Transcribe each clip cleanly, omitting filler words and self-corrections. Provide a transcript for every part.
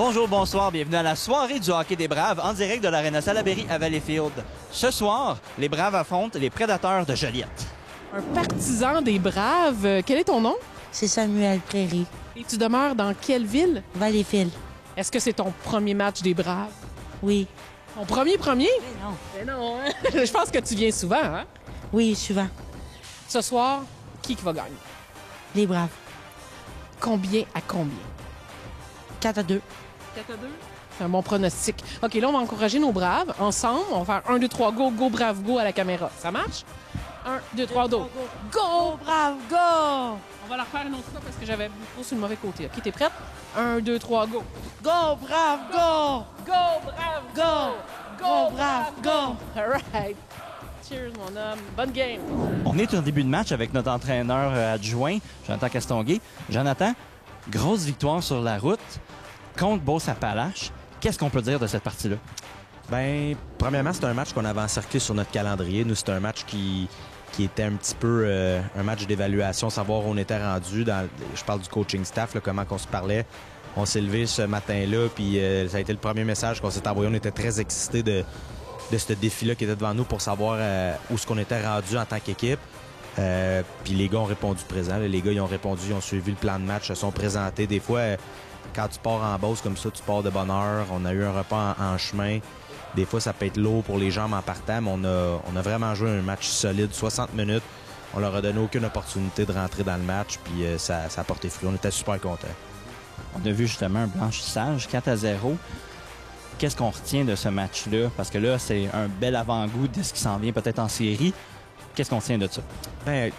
Bonjour, bonsoir, bienvenue à la soirée du hockey des Braves en direct de l'Arena Salaberry à Valleyfield. Ce soir, les Braves affrontent les Prédateurs de Joliette. Un partisan des Braves, quel est ton nom? C'est Samuel Prairie. Et tu demeures dans quelle ville? Valleyfield. Est-ce que c'est ton premier match des Braves? Oui. Ton premier? Mais non. Mais non, hein? Je pense que tu viens souvent, hein? Oui, souvent. Ce soir, qui va gagner? Les Braves. Combien à combien? 4-2. 4 à 2? C'est un bon pronostic. OK, là, on va encourager nos Braves. Ensemble, on va faire 1, 2, 3, go, go, Brave, go à la caméra. Ça marche? 1, 2, 3, go. Go! Go, Brave, go! On va la refaire une autre fois parce que j'avais beaucoup sur le mauvais côté. OK, t'es prête? 1, 2, 3, go. Go, Brave, go! Go, Brave, Go! Go, Brave, go! All right. Cheers, mon homme. Bonne game. On est au début de match avec notre entraîneur adjoint, Jonathan Castonguay. Jonathan, grosse victoire sur la route contre Beauce-Appalaches. Qu'est-ce qu'on peut dire de cette partie-là? Bien, premièrement, c'est un match qu'on avait encerclé sur notre calendrier. Nous, c'est un match qui était un petit peu un match d'évaluation, savoir où on était rendu. Je parle du coaching staff, là, comment on se parlait. On s'est levé ce matin-là, puis ça a été le premier message qu'on s'est envoyé. On était très excités de ce défi-là qui était devant nous pour savoir où est-ce qu'on était rendu en tant qu'équipe. Puis les gars ont répondu présent. Les gars, ils ont répondu, ils ont suivi le plan de match, se sont présentés. Des fois, quand tu pars en Beauce comme ça, tu pars de bonne heure. On a eu un repas en chemin. Des fois, ça peut être lourd pour les jambes en partant, mais on a vraiment joué un match solide, 60 minutes. On leur a donné aucune opportunité de rentrer dans le match, puis ça a porté fruit. On était super contents. On a vu justement un blanchissage, 4-0. Qu'est-ce qu'on retient de ce match-là? Parce que là, c'est un bel avant-goût de ce qui s'en vient peut-être en série. Qu'est-ce qu'on retient de ça? Ben,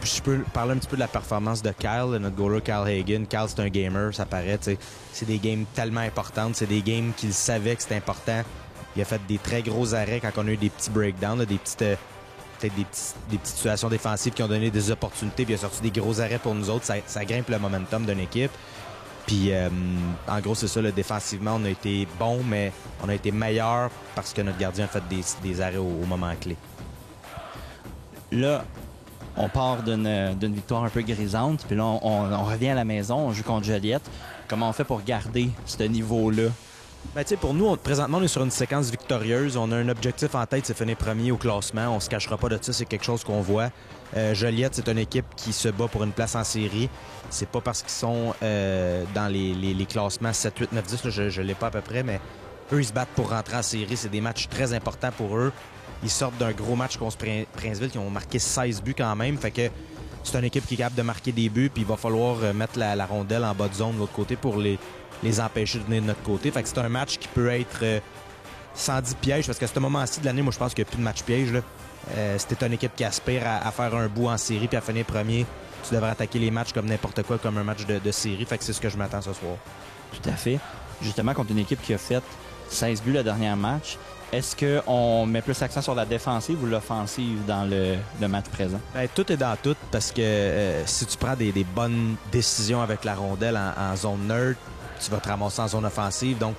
je peux parler un petit peu de la performance de Kyle, notre goaler Kyle Hagen. Kyle, c'est un gamer, ça paraît. T'sais. C'est des games tellement importantes. C'est des games qu'il savait que c'était important. Il a fait des très gros arrêts quand on a eu des petits breakdowns, là, peut-être des petites situations défensives qui ont donné des opportunités. Puis il a sorti des gros arrêts pour nous autres. Ça grimpe le momentum d'une équipe. Puis, en gros, c'est ça, là, défensivement, on a été bon, mais on a été meilleur parce que notre gardien a fait des arrêts au moment clé. Là, on part d'une victoire un peu grisante, puis là, on revient à la maison, on joue contre Joliette. Comment on fait pour garder ce niveau-là? Ben, tu sais, pour nous, présentement, on est sur une séquence victorieuse. On a un objectif en tête, c'est finir premier au classement. On se cachera pas de ça, c'est quelque chose qu'on voit. Joliette, c'est une équipe qui se bat pour une place en série. C'est pas parce qu'ils sont dans les classements 7, 8, 9, 10, là, je l'ai pas à peu près, mais eux, ils se battent pour rentrer en série. C'est des matchs très importants pour eux. Ils sortent d'un gros match contre Princeville, qui ont marqué 16 buts quand même. Fait que c'est une équipe qui est capable de marquer des buts, puis il va falloir mettre la rondelle en bas de zone de l'autre côté pour les empêcher de venir de notre côté. Fait que c'est un match qui peut être sans 10 pièges, parce qu'à ce moment-ci de l'année, moi, je pense qu'il n'y a plus de match piège. C'était une équipe qui aspire à faire un bout en série puis à finir premier. Tu devrais attaquer les matchs comme n'importe quoi, comme un match de série. Fait que c'est ce que je m'attends ce soir. Tout à fait. Justement, contre une équipe qui a fait 16 buts le dernier match, est-ce qu'on met plus l'accent sur la défensive ou l'offensive dans le match présent? Ben, tout est dans tout, parce que si tu prends des bonnes décisions avec la rondelle en zone neutre, tu vas te ramasser en zone offensive. Donc,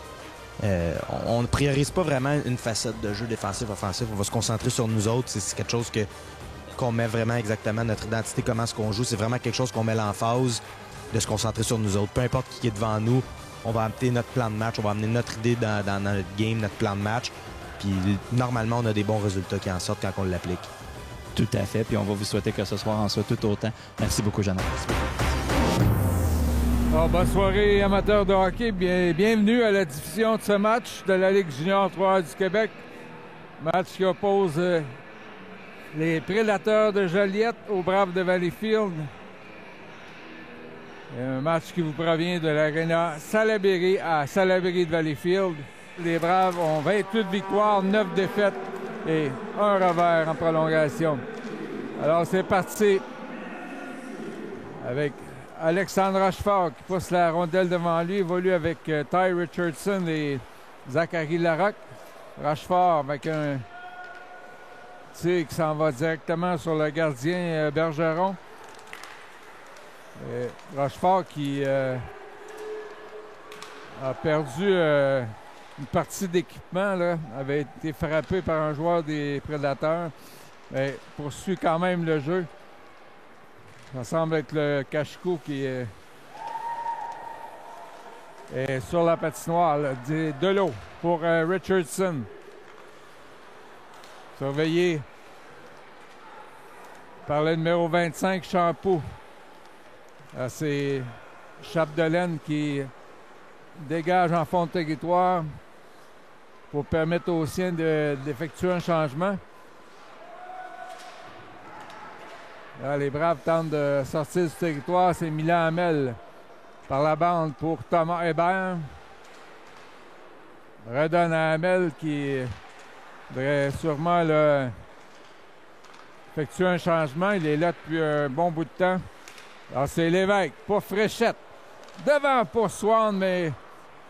on ne priorise pas vraiment une facette de jeu défensif-offensif. On va se concentrer sur nous autres. C'est quelque chose qu'on met vraiment exactement notre identité, comment est-ce qu'on joue. C'est vraiment quelque chose qu'on met l'emphase de se concentrer sur nous autres. Peu importe qui est devant nous, on va amener notre plan de match, on va amener notre idée dans notre game, notre plan de match. Puis normalement, on a des bons résultats qui en sortent quand on l'applique. Tout à fait. Puis on va vous souhaiter que ce soir en soit tout autant. Merci beaucoup, Jonathan. Alors, bonne soirée, amateurs de hockey. Bienvenue à la diffusion de ce match de la Ligue junior 3 du Québec. Match qui oppose les Prédateurs de Joliette aux Braves de Valleyfield. Un match qui vous provient de l'Arena Salaberry à Salaberry de Valleyfield. Les Braves ont 28 victoires, 9 défaites et un revers en prolongation. Alors, c'est parti avec Alexandre Rochefort qui pousse la rondelle devant lui, évolue avec Ty Richardson et Zachary Larocque. Rochefort avec un tir qui s'en va directement sur le gardien Bergeron. Rochefort qui a perdu une partie d'équipement, là, avait été frappé par un joueur des Prédateurs. Mais poursuit quand même le jeu. Ça semble être le Kachko qui Et sur la patinoire, là, de l'eau pour Richardson. Surveillé par le numéro 25, Champoux. C'est Chapdelaine qui dégage en fond de territoire pour permettre aux siens d'effectuer un changement. Là, les Braves tentent de sortir du territoire. C'est Milan Hamel par la bande pour Thomas Hébert. Redonne à Hamel qui devrait sûrement effectuer un changement. Il est là depuis un bon bout de temps. Alors c'est Lévesque, pas Fréchette. Devant pour Swan, mais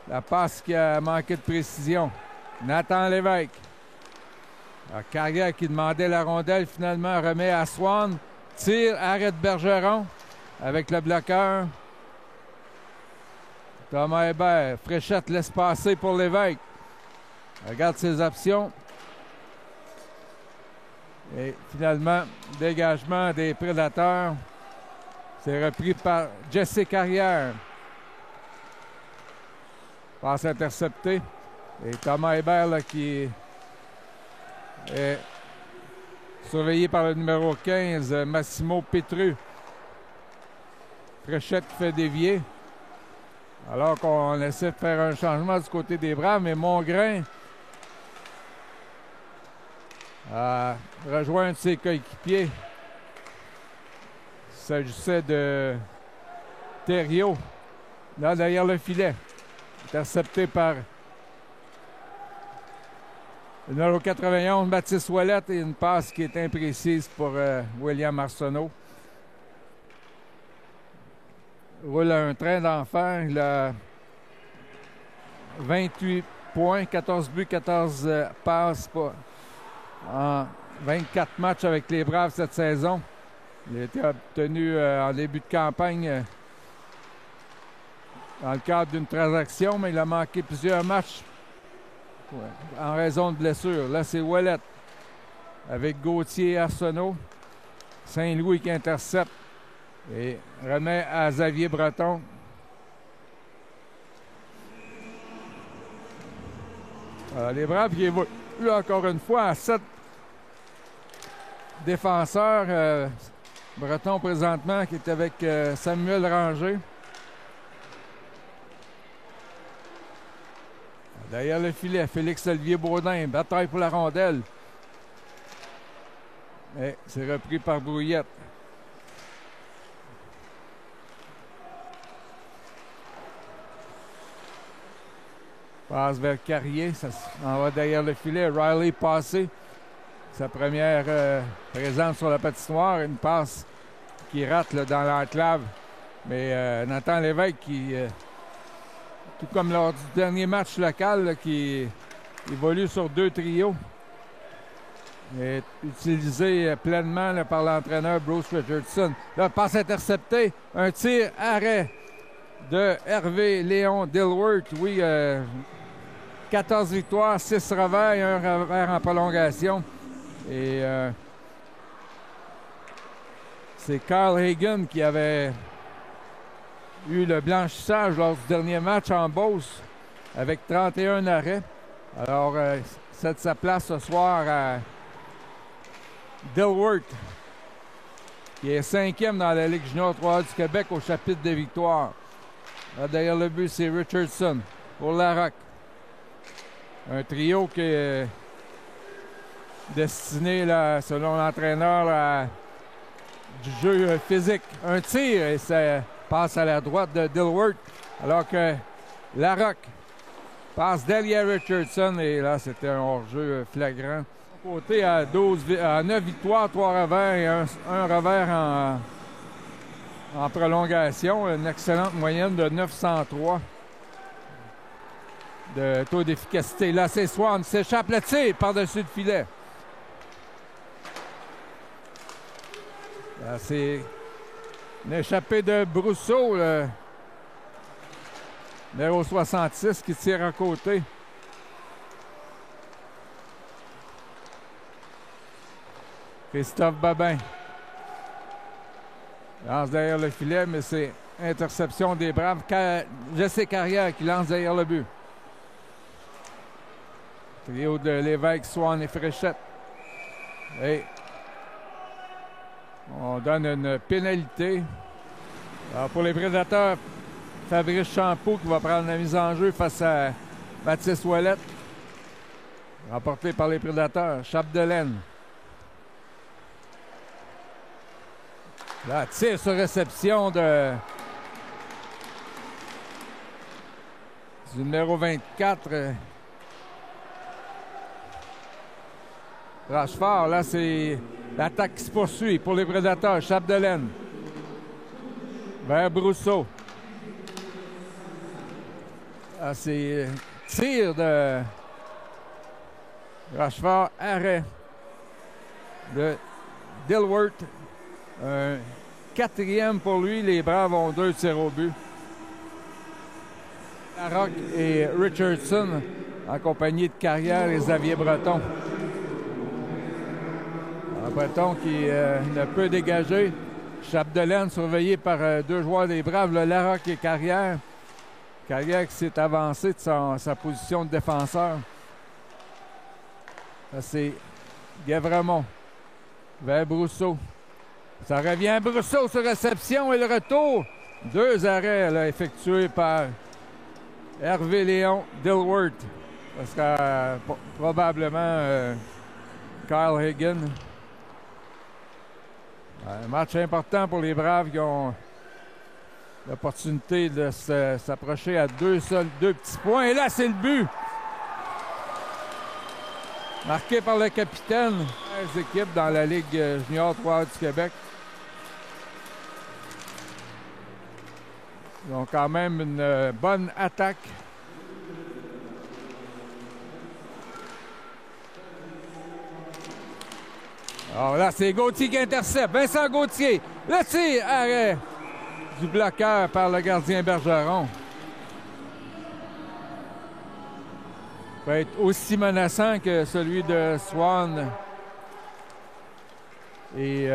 la passe qui a manqué de précision. Nathan Lévesque. Alors, Carrière qui demandait la rondelle, finalement remet à Swan. Tire, arrête Bergeron avec le bloqueur. Thomas Hébert, Fréchette laisse passer pour Lévesque. Regarde ses options. Et finalement, dégagement des prédateurs. C'est repris par Jesse Carrière. Passe interceptée. Et Thomas Hébert là, qui est surveillé par le numéro 15, Massimo Petru. Fréchette qui fait dévier. Alors qu'on essaie de faire un changement du côté des Braves, mais Mongrain a rejoint un de ses coéquipiers. Il s'agissait de Thériault, là derrière le filet. Intercepté par le numéro 91, Baptiste Ouellette, et une passe qui est imprécise pour William Arsenault. Roule un train d'enfer. Il a 28 points, 14 buts, 14 passes en 24 matchs avec les Braves cette saison. Il a été obtenu en début de campagne dans le cadre d'une transaction, mais il a manqué plusieurs matchs en raison de blessures. Là, c'est Ouellette avec Gauthier et Arsenault. Saint-Louis qui intercepte et remet à Xavier Breton. Alors, les Braves qui évoluent encore une fois à 7 défenseurs. Breton présentement qui est avec Samuel Ranger. Derrière le filet, Félix-Olivier Baudin, bataille pour la rondelle. Et c'est repris par Brouillette. Passe vers Carrier, ça en va derrière le filet. Riley passé. Sa première présence sur la patinoire. Une passe qui rate là, dans l'enclave. Mais Nathan Lévesque qui, tout comme lors du dernier match local, là, qui évolue sur 2 trios, est utilisé pleinement là, par l'entraîneur Bruce Richardson. Là, passe interceptée. Un tir, arrêt de Hervé Léon Dilworth. Oui, 14 victoires, 6 revers et 1 revers en prolongation. Et c'est Carl Hagen qui avait eu le blanchissage lors du dernier match en Beauce avec 31 arrêts. Alors, c'est sa place ce soir à Dilworth, qui est 5e dans la Ligue junior 3 du Québec au chapitre des victoires. Là, derrière le but, c'est Richardson pour Larocque. Un trio qui est destiné, là, selon l'entraîneur, à du jeu physique. Un tir et ça passe à la droite de Dilworth, alors que Larocque passe derrière Richardson et là, c'était un hors-jeu flagrant. Côté à 9 victoires, 3 revers et un revers en prolongation. Une excellente moyenne de 903 de taux d'efficacité. Là, c'est Swan, s'échappe le tir par-dessus le filet. Là, c'est une échappée de Brousseau, le numéro 66, qui tire à côté. Christophe Babin lance derrière le filet, mais c'est Interception des Braves. Jesse Carrière qui lance derrière le but. Trio de Lévesque, Swan et Fréchette. Et on donne une pénalité. Alors pour les Prédateurs, Fabrice Champeau qui va prendre la mise en jeu face à Mathis Ouellette. Remporté par les Prédateurs. Chapdelaine. Là, tir sur réception du numéro 24. Rochefort, là, c'est l'attaque qui se poursuit pour les Prédateurs. Chapdelaine. Vers Brousseau. Ah, c'est tir de Rochefort. Arrêt de Dilworth. Un 4e pour lui. Les Braves ont 2 tirs au but. Larocque et Richardson en compagnie de Carrière et Xavier Breton. Breton qui ne peut dégager. Chapdelaine surveillé par 2 joueurs des Braves, le Larocque et Carrière. Carrière qui s'est avancé de sa position de défenseur. Ça, c'est Guévremont vers Brousseau. Ça revient à Brousseau sur réception et le retour. 2 arrêts là, effectués par Hervé Léon Dilworth. Ça sera probablement Kyle Higgin. Un match important pour les Braves qui ont l'opportunité de s'approcher à 2 petits points. Et là, c'est le but. Marqué par le capitaine. 13 équipes dans la Ligue junior 3 du Québec. Ils ont quand même une bonne attaque. Alors là, c'est Gauthier qui intercepte. Vincent Gauthier. Le tir, arrêt du bloqueur par le gardien Bergeron. Peut être aussi menaçant que celui de Swan et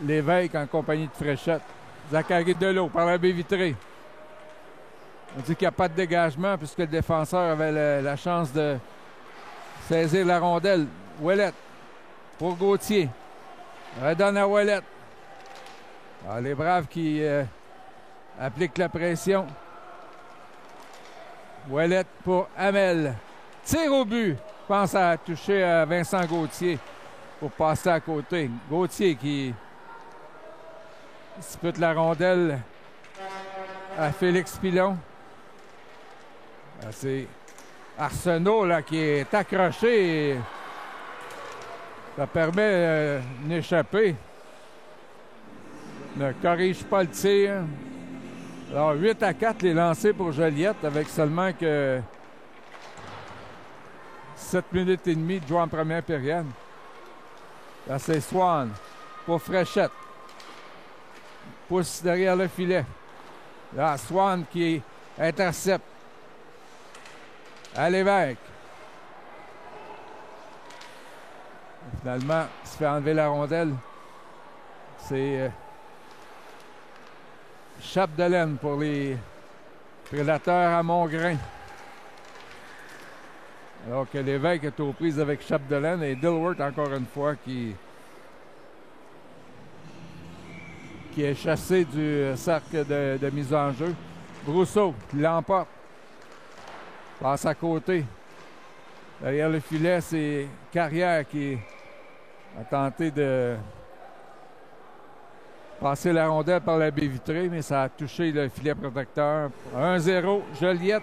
Lévesque en compagnie de Fréchette. Zachary Delot par la baie vitrée. On dit qu'il n'y a pas de dégagement puisque le défenseur avait la chance de saisir la rondelle. Ouellette pour Gauthier. Redonne à Ouellette. Alors, les Braves qui appliquent la pression. Ouellette pour Hamel. Tire au but. Je pense à toucher à Vincent Gauthier pour passer à côté. Gauthier qui dispute la rondelle à Félix Pilon. C'est Arsenault là, qui est accroché. Et ça permet une échappée. Ne corrige pas le tir. Alors 8-4 les lancers pour Joliette avec seulement que 7 minutes et demie de jouer en première période. Là c'est Swan pour Fréchette. Pousse derrière le filet. Là Swan qui intercepte. À Lévesque. Finalement, il se fait enlever la rondelle. C'est Chapdelaine pour les Prédateurs à Montgrain. Alors que Lévesque est aux prises avec Chapdelaine et Dilworth encore une fois qui est chassé du cercle de mise en jeu. Brousseau qui l'emporte. Passe à côté. Derrière le filet, c'est Carrière qui a tenté de passer la rondelle par la baie vitrée, mais ça a touché le filet protecteur. 1-0, Joliette.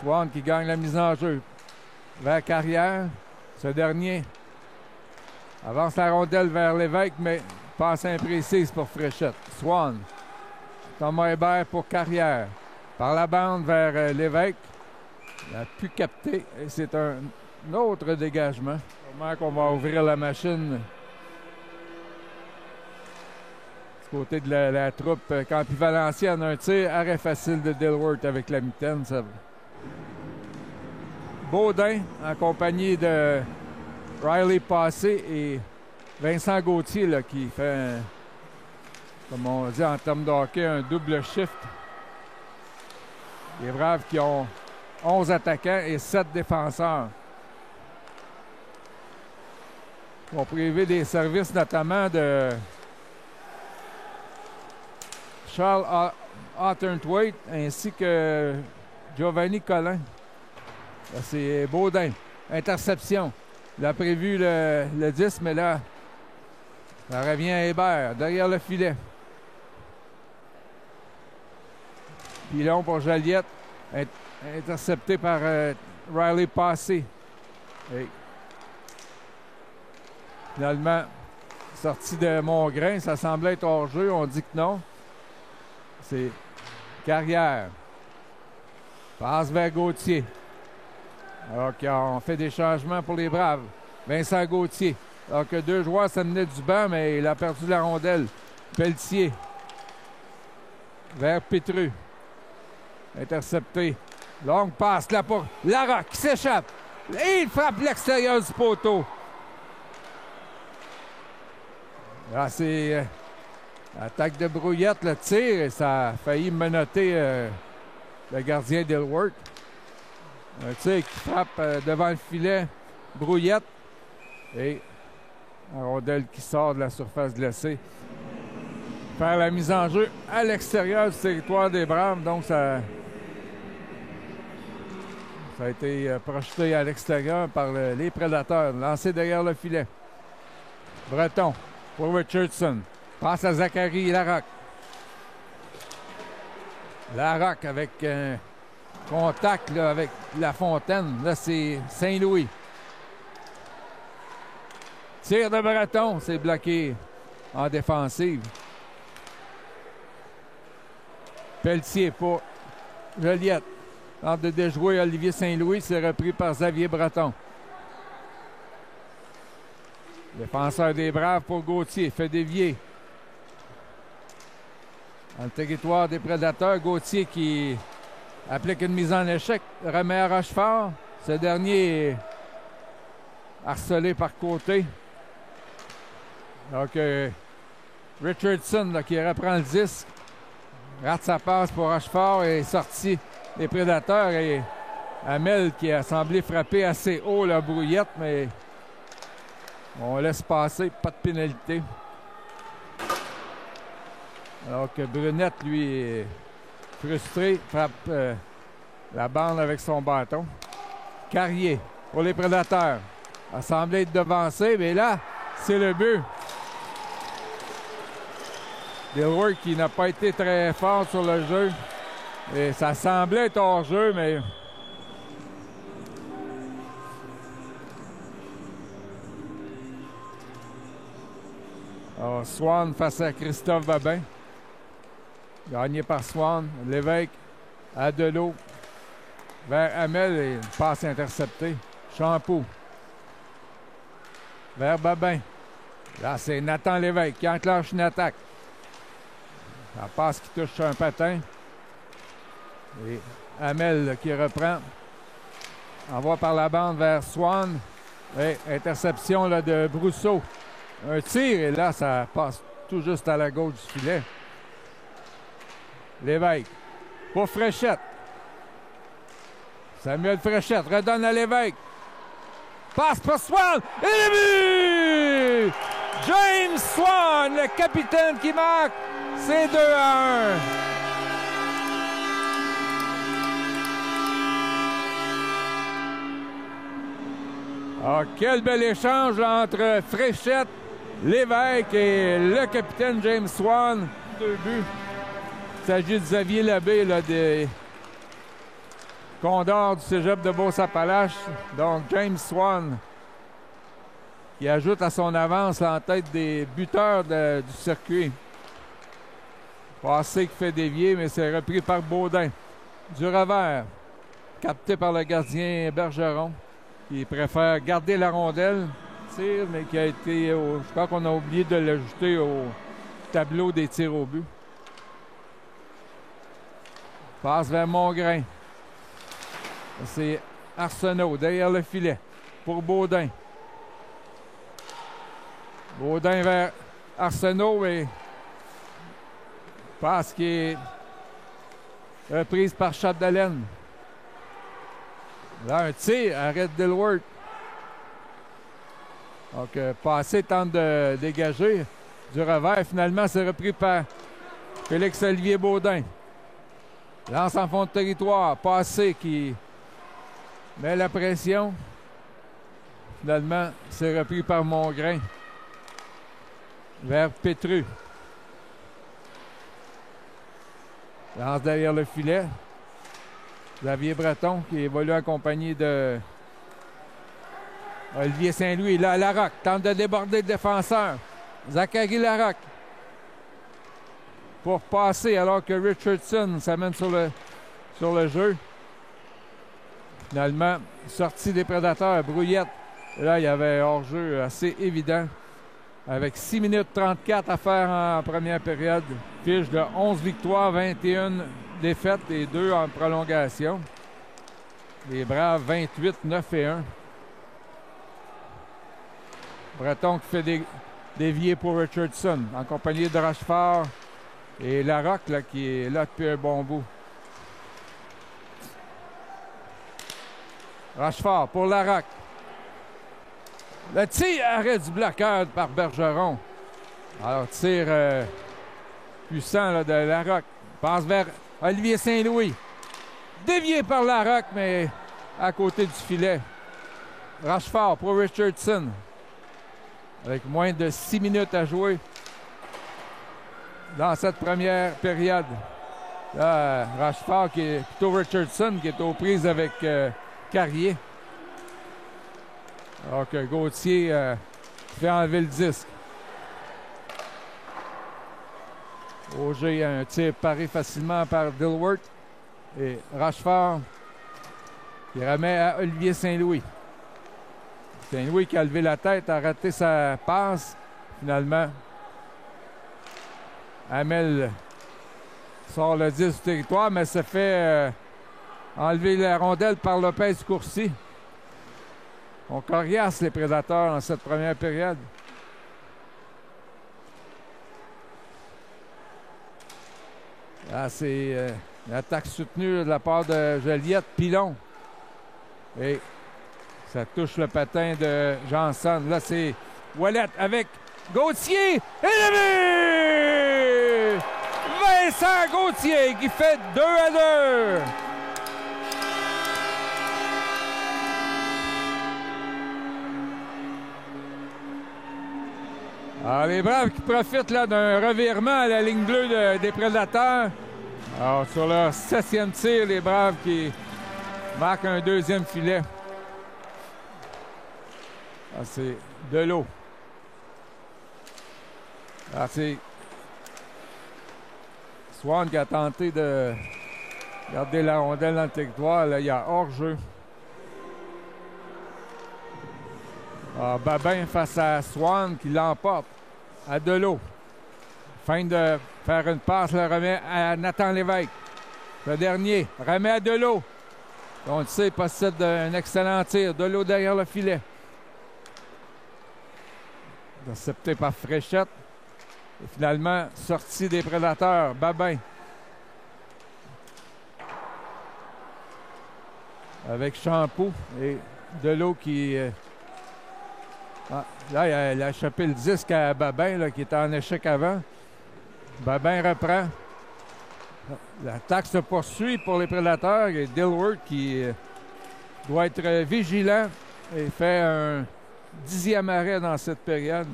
Swan qui gagne la mise en jeu. Vers Carrière. Ce dernier avance la rondelle vers Lévesque, mais passe imprécise pour Fréchette. Swan. Thomas Hébert pour Carrière. Par la bande vers Lévesque. Il a pu capter. Et c'est un autre dégagement. Comment qu'on va ouvrir la machine du côté de la troupe. Campi Valenciennes, un tir. Arrêt facile de Dilworth avec la mitaine. Ça... Baudin en compagnie de Riley Passé et Vincent Gauthier là, qui fait, comme on dit en termes de hockey, un double shift. Les Braves qui ont 11 attaquants et 7 défenseurs. Ils vont priver des services notamment de Charles Otterthwaite ainsi que Giovanni Collin. Là, c'est Baudin. Interception. Il a prévu le 10, mais là, ça revient à Hébert, derrière le filet. Pilon pour Joliette. Intercepté par Riley Passé. Et finalement, sorti de Mongrain, ça semblait être hors-jeu. On dit que non. C'est Carrière. Passe vers Gauthier. Alors qu'on fait des changements pour les Braves. Vincent Gauthier. Alors que 2 joueurs s'amenaient du banc, mais il a perdu la rondelle. Pelletier. Vers Pétrus. Intercepté. Longue passe là pour Larocque qui s'échappe. Et il frappe l'extérieur du poteau. Là, c'est attaque de Brouillette, le tir, et ça a failli menotter le gardien d'Ilworth. Un tir qui frappe devant le filet. Brouillette. Et un rondelle qui sort de la surface glacée. Faire la mise en jeu à l'extérieur du territoire des Braves. Donc, ça a été projeté à l'extérieur par les prédateurs. Lancé derrière le filet. Breton pour Richardson. Passe à Zachary Larocque. Larocque avec un contact là, avec Lafontaine. Là, c'est Saint-Louis. Tir de Breton. C'est bloqué en défensive. Pelletier pour Joliette. Tente de déjouer Olivier Saint-Louis. C'est repris par Xavier Breton. Défenseur des Braves pour Gauthier. Fait dévier. Dans le territoire des prédateurs, Gauthier qui applique une mise en échec. Remet à Rochefort. Ce dernier est harcelé par côté. Donc, Richardson là, qui reprend le disque. Rate sa passe pour Rochefort et est sorti des prédateurs. Et Hamel qui a semblé frapper assez haut la Brouillette, mais on laisse passer, pas de pénalité. Alors que Brunette, lui, est frustré, frappe la bande avec son bâton. Carrier pour les prédateurs. A semblé être devancé, mais là, c'est le but. Delroy qui n'a pas été très fort sur le jeu. Et ça semblait être hors jeu, mais alors, Swan face à Christophe Babin. Gagné par Swan. Lévesque à Delot. Vers Hamel et une passe interceptée. Champoux. Vers Babin. Là, c'est Nathan Lévesque qui enclenche une attaque. La passe qui touche un patin. Et Hamel qui reprend. Envoie par la bande vers Swan. Et interception là, de Brousseau. Un tir et là, ça passe tout juste à la gauche du filet. Lévesque. Pour Fréchette. Samuel Fréchette redonne à Lévesque. Passe pour Swan. Et le but! James Swan, le capitaine qui marque. C'est 2-1. Ah, quel bel échange là, entre Fréchette, Lévesque et le capitaine James Swan. 2 buts. Il s'agit de Xavier Labbé là, des Condors du cégep de Beauce-Appalaches. Donc James Swan qui ajoute à son avance là, en tête des buteurs du circuit. Passé qui fait dévier, mais c'est repris par Baudin. Du revers, capté par le gardien Bergeron, qui préfère garder la rondelle, tir, mais qui a été, je crois qu'on a oublié de l'ajouter au tableau des tirs au but. Passe vers Mongrain. C'est Arsenault derrière le filet pour Baudin. Baudin vers Arsenault et passe qui est reprise par Chapdelaine. Là, un tir, arrête Dilworth. Donc, passé tente de dégager du revers. Finalement, c'est repris par Félix-Olivier Baudin. Lance en fond de territoire. Passé qui met la pression. Finalement, c'est repris par Mongrain. Vers Pétru. Lance derrière le filet. Xavier Breton qui évolue accompagné de Olivier Saint-Louis. Là, Larocque tente de déborder le défenseur. Zachary Larocque pour passer alors que Richardson s'amène sur le jeu. Finalement, sortie des prédateurs. Brouillette. Là, il y avait hors-jeu assez évident. Avec 6 minutes 34 à faire en première période. Fiche de 11 victoires, 21 défaites et 2 en prolongation. Les Braves, 28, 9 et 1. Breton qui fait dévier pour Richardson, en compagnie de Rochefort et Larocque là, qui est là depuis un bon bout. Rochefort pour Larocque. Le tir arrêt du bloqueur par Bergeron. Alors, tir puissant là, de Larocque. Passe vers Olivier Saint-Louis. Dévié par Larocque, mais à côté du filet. Rochefort pour Richardson. Avec moins de 6 minutes à jouer dans cette première période. Là, Rochefort qui est plutôt Richardson qui est aux prises avec Carrier. Alors que Gauthier fait enlever le disque. Auger a un tir paré facilement par Dilworth. Et Rochefort qui remet à Olivier Saint-Louis. Saint-Louis qui a levé la tête, a raté sa passe. Finalement, Hamel sort le 10 du territoire, mais se fait enlever la rondelle par Lopez-Courcy. On coriace les prédateurs dans cette première période. Là, c'est une attaque soutenue de la part de Joliette Pilon. Et ça touche le patin de Janson. Là, c'est Ouellette avec Gauthier. Et le but! Vincent Gauthier qui fait 2-2. Alors, les Braves qui profitent là d'un revirement à la ligne bleue des prédateurs. Alors, sur leur 7e tir, les Braves qui marquent un deuxième filet. Ah, c'est de l'eau. Ah, c'est Swan qui a tenté de garder la rondelle dans le territoire. Là, il y a hors-jeu. Ah, Babin face à Swan qui l'emporte à Delot. Fin de faire une passe, le remet à Nathan Lévesque. Le dernier remet à Delot. On le sait, possède un excellent tir. Delot derrière le filet. Intercepté par Fréchette. Et finalement, sorti des prédateurs. Babin. Avec Champoux et Delot qui... là, il a échappé le disque à Babin, là, qui était en échec avant. Babin reprend. L'attaque se poursuit pour les prédateurs. Et Dilworth qui doit être vigilant et fait un 10e arrêt dans cette période.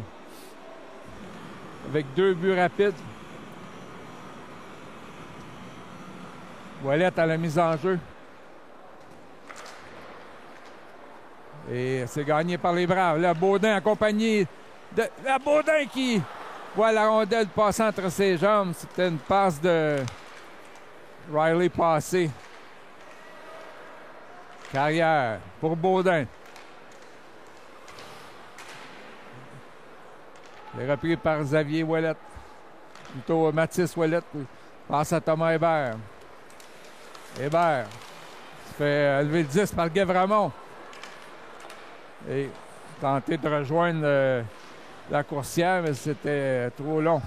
Avec 2 buts rapides. Ouellette à la mise en jeu. Et c'est gagné par les Braves. Là, Baudin accompagné de la Baudin qui voit la rondelle passer entre ses jambes. C'était une passe de Riley passée. Carrière pour Baudin. Il est repris par Xavier Ouellette. Plutôt Mathis Ouellette. Passe à Thomas Hébert. Hébert se fait lever le 10 par Guévremont. Et tenter de rejoindre la coursière, mais c'était trop long.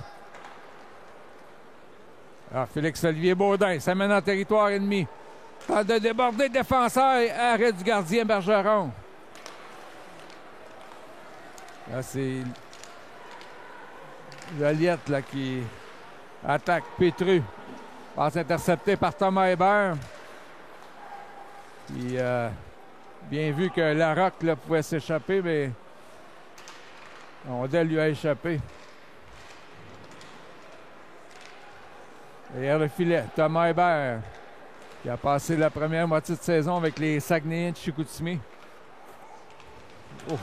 Alors, Félix-Olivier Baudin s'amène en territoire ennemi. Tente de déborder le défenseur et arrêt du gardien Bergeron. Là, c'est Joliette là, qui attaque Pétru. Passe intercepté par Thomas Hébert. Puis, bien vu que Larocque là, pouvait s'échapper, mais Rondelle lui a échappé. Derrière le filet, Thomas Hébert, qui a passé la première moitié de saison avec les Saguenayens de Chicoutimi. Ouf.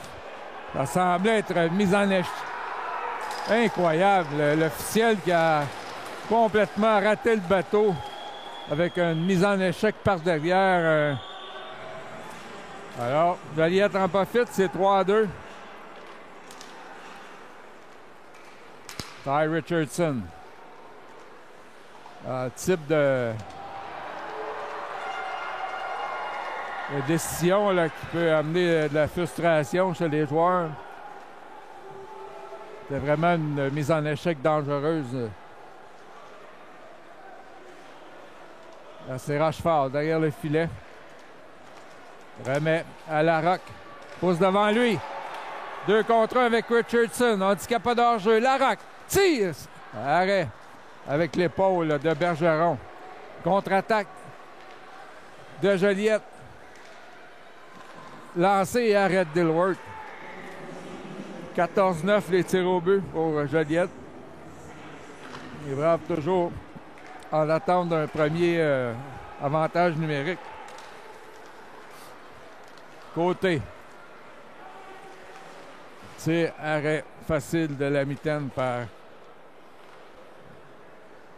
Ça semblait être mise en échec. Incroyable. L'officiel qui a complètement raté le bateau avec une mise en échec par derrière. Alors, Joliette en profite, c'est 3-2. Ty Richardson. Type de décision là, qui peut amener de la frustration chez les joueurs. C'est vraiment une mise en échec dangereuse. Là, c'est Rochefort derrière le filet. Remet à Larocque. Pousse devant lui. 2 contre 1 avec Richardson. On dit qu'il n'y a pas d'hors-jeu. Larocque tire. Arrêt avec l'épaule de Bergeron. Contre-attaque de Joliette. Lancé et arrêt de Dilworth. 14-9 les tirs au but pour Joliette. Les Braves toujours en attente d'un premier avantage numérique. Côté. Tir, arrêt facile de la mitaine par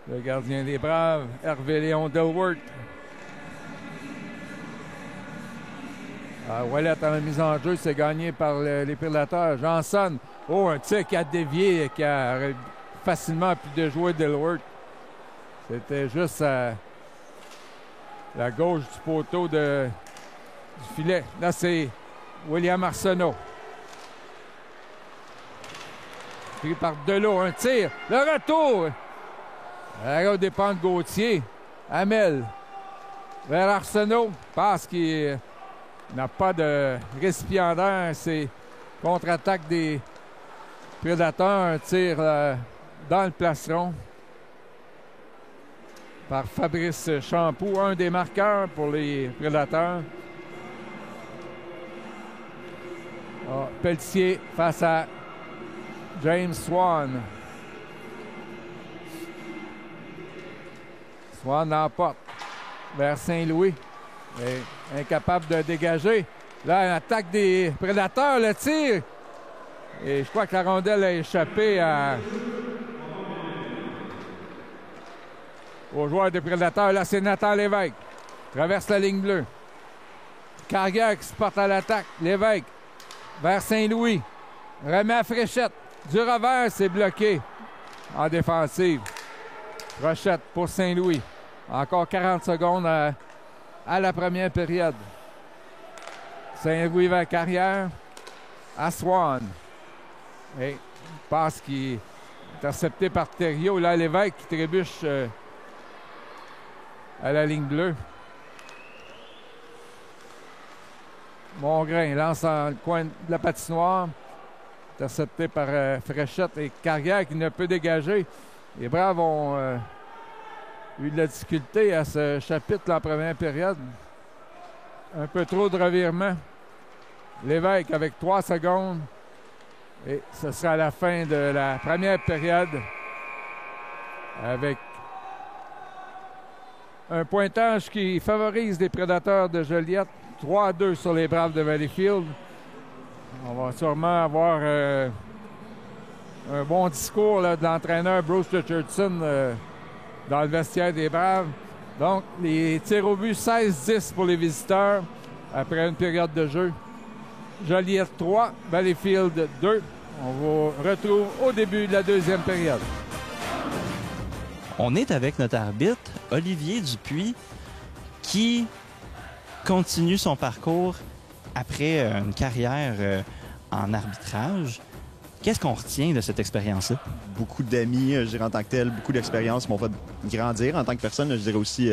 le gardien des Braves, Hervé-Léon Dilworth. Ouellet en mise en jeu, c'est gagné par les Prédateurs. Janson, un tir qui a dévié et qui a facilement pu déjouer Dilworth. C'était juste à la gauche du poteau du filet. Là, c'est William Arsenault. Pris par Delot, un tir. Le retour. Arrêt au dépens de Gauthier. Hamel vers Arsenault. Passe qui n'a pas de récipiendaire. C'est contre-attaque des Prédateurs. Un tir dans le plastron par Fabrice Champoux, un des marqueurs pour les Prédateurs. Pelletier face à James Swan. Swan l'emporte vers Saint-Louis. Incapable de dégager. Là, une attaque des Prédateurs, le tir. Et je crois que la rondelle a échappé aux joueurs des Prédateurs. Là, c'est Nathan Lévesque. Traverse la ligne bleue. Carrière qui se porte à l'attaque. Lévesque vers Saint-Louis. Remet à Fréchette. Du revers, c'est bloqué en défensive. Rochette pour Saint-Louis. Encore 40 secondes à la première période. Saint-Louis vers Carrière. À Swan. Et passe qui est intercepté par Thériault. Là, Lévesque qui trébuche à la ligne bleue. Mongrain lance en le coin de la patinoire. Intercepté par Fréchette et Carrière qui ne peut dégager. Les Braves ont eu de la difficulté à ce chapitre en première période. Un peu trop de revirements. Lévesque avec 3 secondes. Et ce sera la fin de la première période avec un pointage qui favorise les Prédateurs de Joliette. 3-2 sur les Braves de Valleyfield. On va sûrement avoir un bon discours là, de l'entraîneur Bruce Richardson dans le vestiaire des Braves. Donc, les tirs au but 16-10 pour les visiteurs après une période de jeu. Joliette 3, Valleyfield 2. On vous retrouve au début de la deuxième période. On est avec notre arbitre, Olivier Dupuis, qui continue son parcours après une carrière en arbitrage. Qu'est-ce qu'on retient de cette expérience-là? Beaucoup d'amis, je dirais en tant que tel, beaucoup d'expériences m'ont fait grandir en tant que personne. Je dirais aussi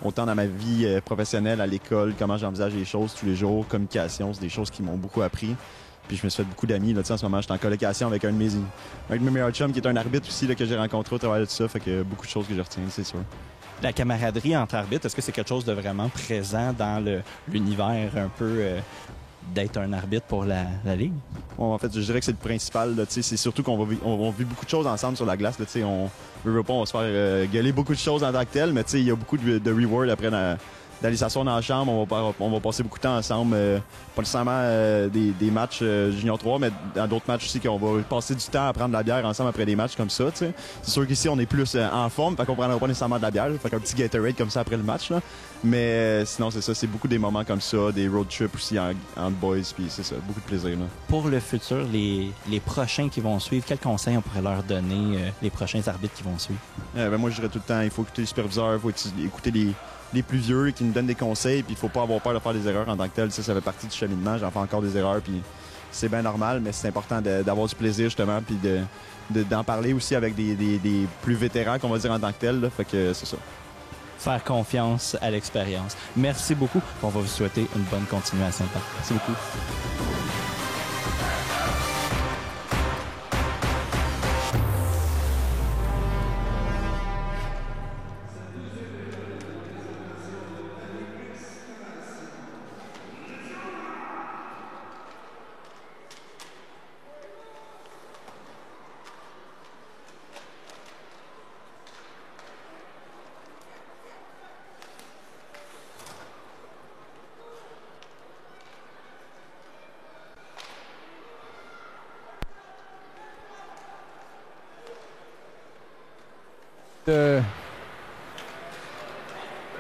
autant dans ma vie professionnelle, à l'école, comment j'envisage les choses tous les jours, communication, c'est des choses qui m'ont beaucoup appris. Puis je me suis fait beaucoup d'amis. Là, en ce moment, je suis en colocation avec un de mes meilleurs chums qui est un arbitre aussi là, que j'ai rencontré au travers de tout ça. Fait que beaucoup de choses que je retiens, c'est sûr. La camaraderie entre arbitres, est-ce que c'est quelque chose de vraiment présent dans l'univers un peu d'être un arbitre pour la Ligue? En fait, je dirais que c'est le principal. C'est surtout qu'on on vit beaucoup de choses ensemble sur la glace. Là, on va se faire gueuler beaucoup de choses en tant que tel, mais il y a beaucoup de rewards après d'aller s'asseoir dans la chambre. On va passer beaucoup de temps ensemble. Pas nécessairement des matchs Junior 3, mais dans d'autres matchs aussi qu'on va passer du temps à prendre de la bière ensemble après des matchs comme ça. T'sais. C'est sûr qu'ici, on est plus en forme, fait qu'on prendra pas nécessairement de la bière. Fait qu'un petit Gatorade comme ça après le match. Là. Mais sinon, c'est ça. C'est beaucoup des moments comme ça, des road trips aussi entre boys, puis c'est ça. Beaucoup de plaisir. Là. Pour le futur, les prochains qui vont suivre, quels conseils on pourrait leur donner, les prochains arbitres qui vont suivre? Moi, je dirais tout le temps, il faut écouter les superviseurs, il faut écouter les plus vieux qui nous donnent des conseils, puis il faut pas avoir peur de faire des erreurs en tant que tel. Ça fait partie du cheminement. J'en fais encore des erreurs, puis c'est bien normal, mais c'est important d'avoir du plaisir, justement, puis d'en parler aussi avec des plus vétérans, qu'on va dire, en tant que tel. Là. Fait que c'est ça. Faire confiance à l'expérience. Merci beaucoup. On va vous souhaiter une bonne continuation. Merci beaucoup.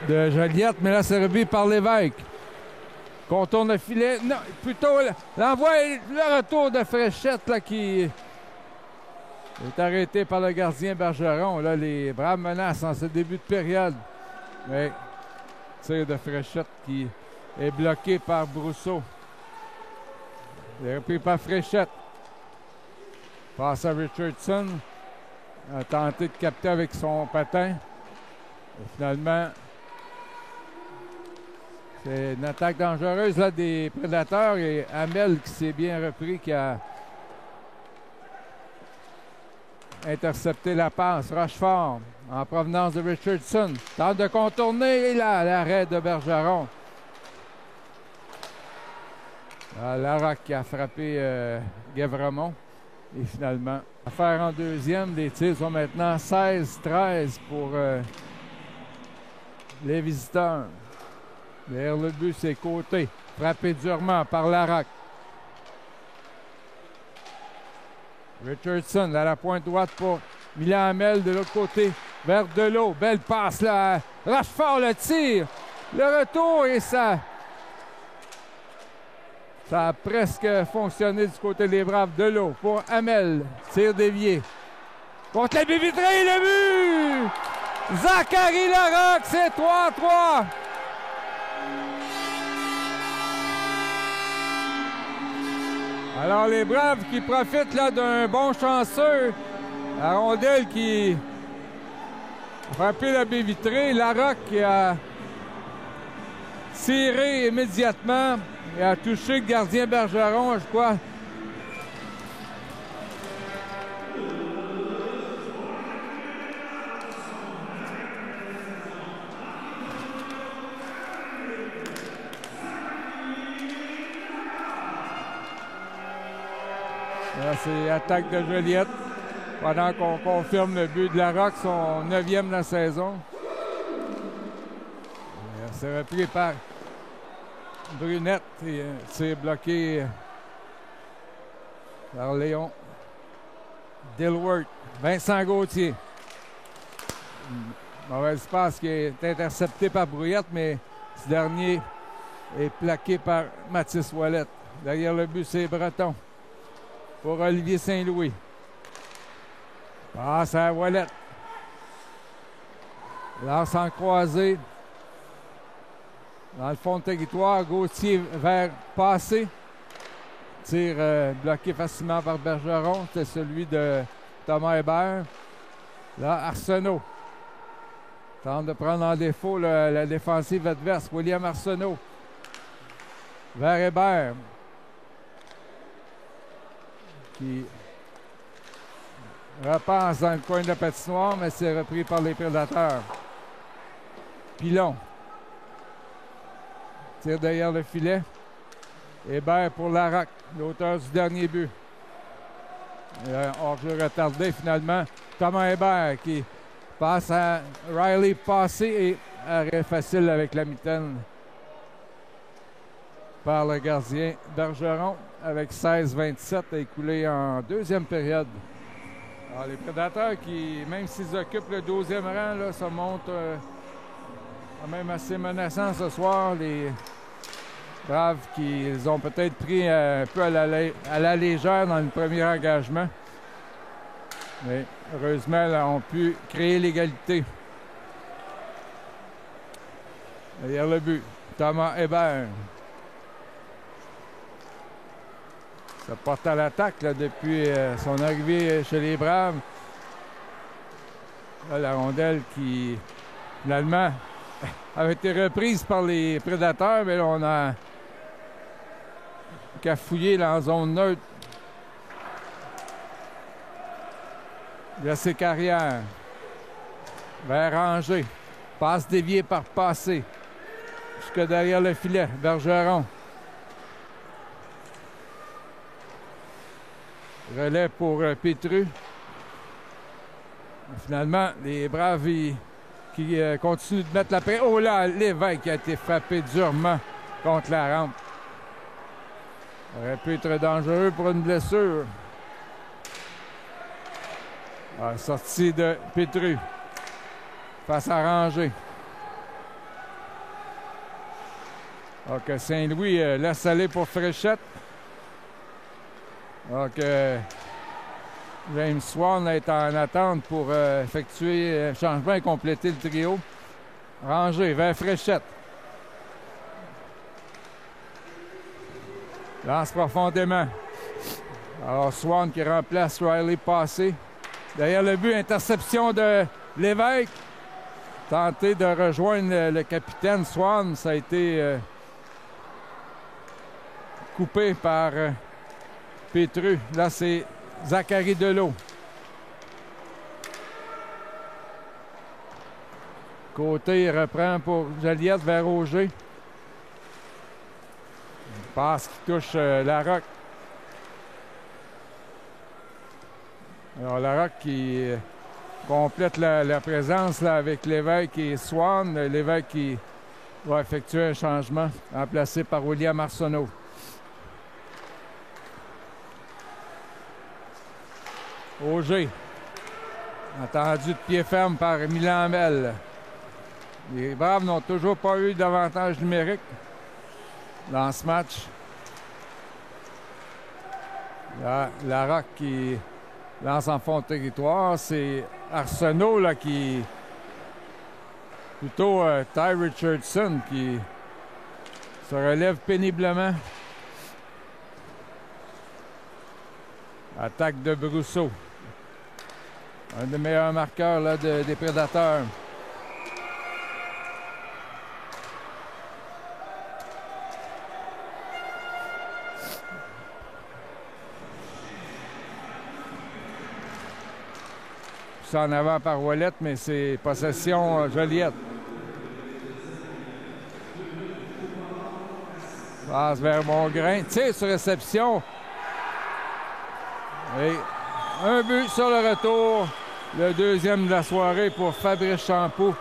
De Joliette, mais là, c'est remis par l'évêque. Contourne le filet. Non, plutôt l'envoi, le retour de Fréchette là, qui est arrêté par le gardien Bergeron. Là, les Braves menacent en ce début de période. Mais tir de Fréchette qui est bloqué par Brousseau. Il est repris par Fréchette. Passe à Richardson. A tenté de capter avec son patin. Et finalement, c'est une attaque dangereuse là, des Prédateurs et Hamel qui s'est bien repris, qui a intercepté la passe. Rochefort en provenance de Richardson. Tente de contourner et là, l'arrêt de Bergeron. Larocque qui a frappé Guévremont. Et finalement, affaire en deuxième. Les tirs sont maintenant 16-13 pour les visiteurs. Derrière le but, c'est Côté. Frappé durement par Larocque. Richardson à la pointe droite pour Milan Hamel de l'autre côté vers Delot. Belle passe là. Rochefort le tire. Le retour et ça a presque fonctionné du côté des Braves. Delot pour Hamel. Tir dévié. Contre la baie vitrée, le but! Zachary Larocque, c'est 3-3. Alors les Braves qui profitent là d'un bon chanceux. La rondelle qui a frappé la baie vitrée. Larocque qui a tiré immédiatement et a touché le gardien Bergeron, je crois. Là, c'est attaque de Joliette. Pendant qu'on confirme le but de Larocque, son 9e de la saison. C'est repris par Brunette et c'est bloqué par Léon Dilworth. Vincent Gauthier. Mauvaise passe qui est interceptée par Brouillette, mais ce dernier est plaqué par Mathis Ouellette. Derrière le but, c'est Breton pour Olivier Saint-Louis. Passe à Ouellette. Lance en croisé. Dans le fond de territoire, Gauthier vers passé. Tir bloqué facilement par Bergeron. C'était celui de Thomas Hébert. Là, Arsenault tente de prendre en défaut la défensive adverse. William Arsenault vers Hébert qui repasse dans le coin de la patinoire, mais c'est repris par les Prédateurs. Pilon tire derrière le filet. Hébert pour Larocque, l'auteur du dernier but. Hors-jeu retardé finalement. Thomas Hébert qui passe à Riley passé et arrêt facile avec la mitaine par le gardien Bergeron avec 16-27 à écouler en deuxième période. Alors, les Prédateurs qui, même s'ils occupent le 12e rang, là, ça monte quand même assez menaçant ce soir. Les Braves qui ils ont peut-être pris un peu à la légère dans le premier engagement. Mais heureusement, là, ont pu créer l'égalité. Derrière le but, Thomas Hébert. Ça porte à l'attaque là, depuis son arrivée chez les Braves. Là, la rondelle qui, finalement, avait été reprise par les Prédateurs, mais là, on a cafouillé là, en zone neutre. Laissé Carrière. Vers Angers. Passe déviée par Passé. Jusque derrière le filet. Bergeron. Relais pour Petru. Finalement, les Braves qui continuent de mettre la pression. Oh là, Lévesque qui a été frappé durement contre la rampe. Ça aurait pu être dangereux pour une blessure. Sortie de Petru. Face à Rangé. Donc Saint-Louis laisse aller pour Fréchette. Donc James Swan est en attente pour effectuer un changement et compléter le trio. Rangé vers Fréchette. Lance profondément. Alors Swan qui remplace Riley Passé. Derrière le but, interception de Lévesque. Tenter de rejoindre le capitaine Swan, ça a été coupé par Petru. Là, c'est Zachary Delot. Côté reprend pour Joliette vers Auger. Passe qui touche Larocque. Alors Larocque qui complète la présence là, avec Lévesque et Swan. Lévesque qui va effectuer un changement, remplacé par William Arsenault. Auger. Attendu de pied ferme par Milan Hamel. Les Braves n'ont toujours pas eu d'avantage numérique dans ce match. Là, Larocque qui lance en fond de territoire. C'est Arsenault là, qui... Plutôt Ty Richardson qui se relève péniblement. Attaque de Brousseau. Un des meilleurs marqueurs là, des Prédateurs. C'est en avant par Ouellette, mais c'est possession Joliette. Passe vers Mongrain. Tire sur réception. Et un but sur le retour. Le deuxième de la soirée pour Fabrice Champoux.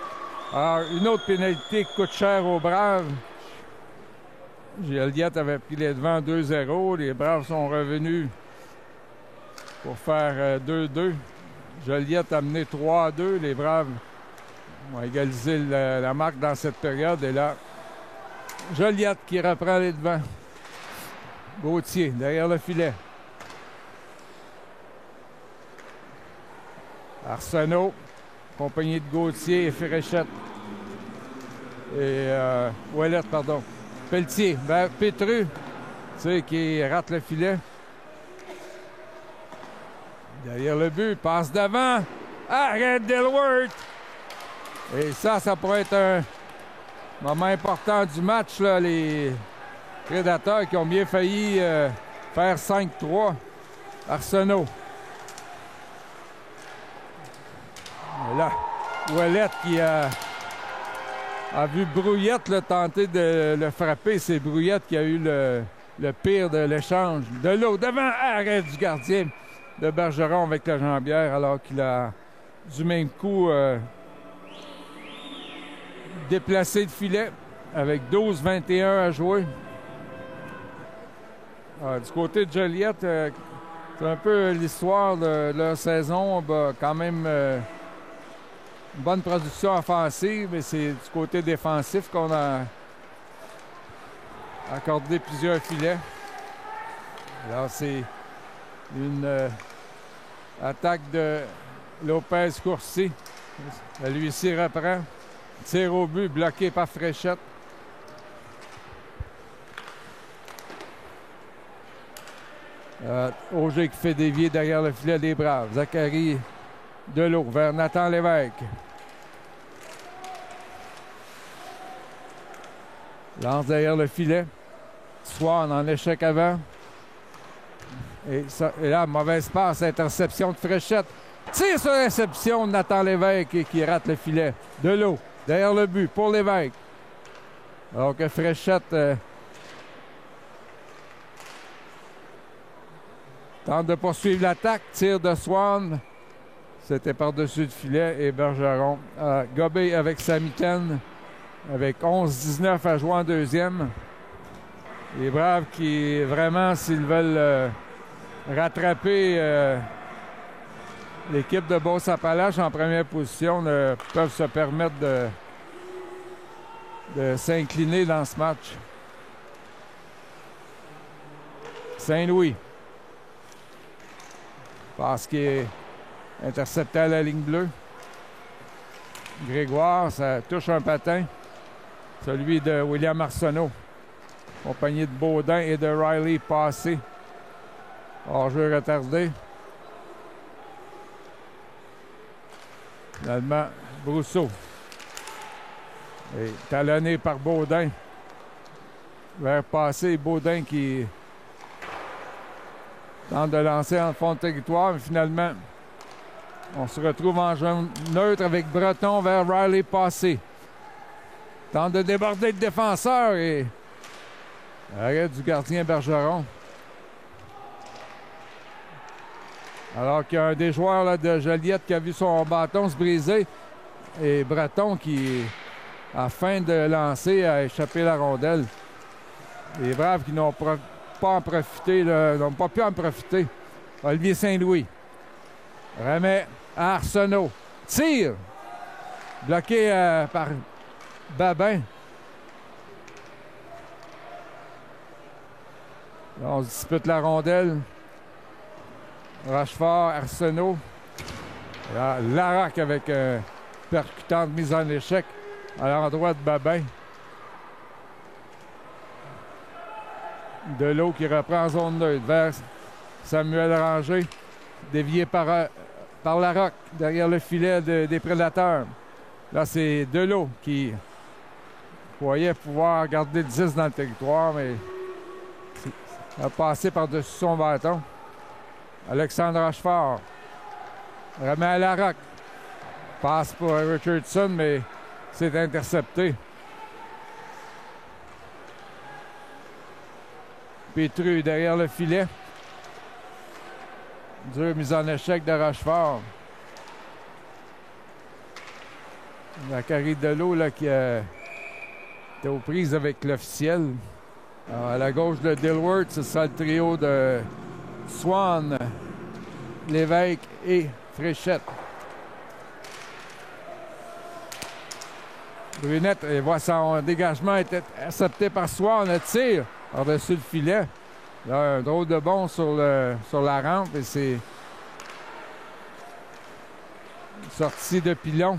Alors, une autre pénalité qui coûte cher aux Braves. Joliette avait pris les devants 2-0. Les Braves sont revenus pour faire 2-2. Joliette a mené 3-2. Les Braves ont égalisé la marque dans cette période. Et là, Joliette qui reprend les devants. Gauthier derrière le filet. Arsenault, compagnie de Gauthier et Fréchette. Et Ouellette, pardon. Pelletier vers Petru. Tu sais, qui rate le filet. Derrière le but, passe devant. Arrête Dilworth. Et ça pourrait être un moment important du match, là, les Prédateurs qui ont bien failli faire 5-3. Arsenault. Et là, Ouellette qui a vu Brouillette là, tenter de le frapper. C'est Brouillette qui a eu le pire de l'échange. De l'eau devant, arrêt du gardien de Bergeron avec la jambière alors qu'il a du même coup déplacé de filet avec 12-21 à jouer. Du côté de Joliette, c'est un peu l'histoire de leur saison. Quand même une bonne production offensive, mais c'est du côté défensif qu'on a accordé plusieurs filets. Alors c'est une attaque de Lopez-Courcy. Lui-ci reprend. Tir au but, bloqué par Fréchette. Auger qui fait dévier derrière le filet des Braves. Zachary Delot vers Nathan Lévesque. Lance derrière le filet. Swan en échec avant. Et là, mauvaise passe, interception de Fréchette. Tire sur réception de Nathan Lévesque qui rate le filet. Delot derrière le but pour Lévesque. Alors que Fréchette tente de poursuivre l'attaque. Tir de Swan. C'était par-dessus le filet et Bergeron a gobé avec sa mitaine avec 11-19 à jouer en deuxième. Les Braves qui, vraiment, s'ils veulent rattraper l'équipe de Beauce-Appalaches en première position, ne peuvent se permettre de s'incliner dans ce match. Saint-Louis. Passe qui est intercepté à la ligne bleue. Grégoire, ça touche un patin. Celui de William Arsenault. Accompagné de Baudin et de Riley passé. Hors-jeu retardé. Finalement, Brousseau. Et talonné par Baudin. Vers passé, Baudin qui tente de lancer en fond de territoire, mais finalement, on se retrouve en zone neutre avec Breton vers Riley passé. Tente de déborder le défenseur et arrêt du gardien Bergeron. Alors qu'il y a un des joueurs là, de Joliette qui a vu son bâton se briser et Breton qui, à fin de lancer, a échappé la rondelle. Les Braves qui n'ont pas en profité, n'ont pas pu en profiter. Olivier Saint-Louis remet à Arsenault. Tire! Bloqué par Babin. Là, on se dispute la rondelle. Rochefort, Arsenault. Là, Larac avec percutante mise en échec à l'endroit de Babin. Delot qui reprend en zone neutre vers Samuel Ranger. Dévié par Larocque derrière le filet des Prédateurs. Là, c'est Delot qui croyait pouvoir garder le 10 dans le territoire, mais a passé par-dessus son bâton. Alexandre Rochefort remet à Larocque. Passe pour Richardson, mais c'est intercepté. Pétru derrière le filet. Dure mise en échec de Rochefort. Zachary Delot là, qui était aux prises avec l'officiel. À la gauche de Dilworth, ce sera le trio de Swan, Lévesque et Fréchette. Brunette voit son dégagement était accepté par Swan. Le tir par-dessus le filet. Là, un drôle de bond sur la rampe et c'est sortie de pilon.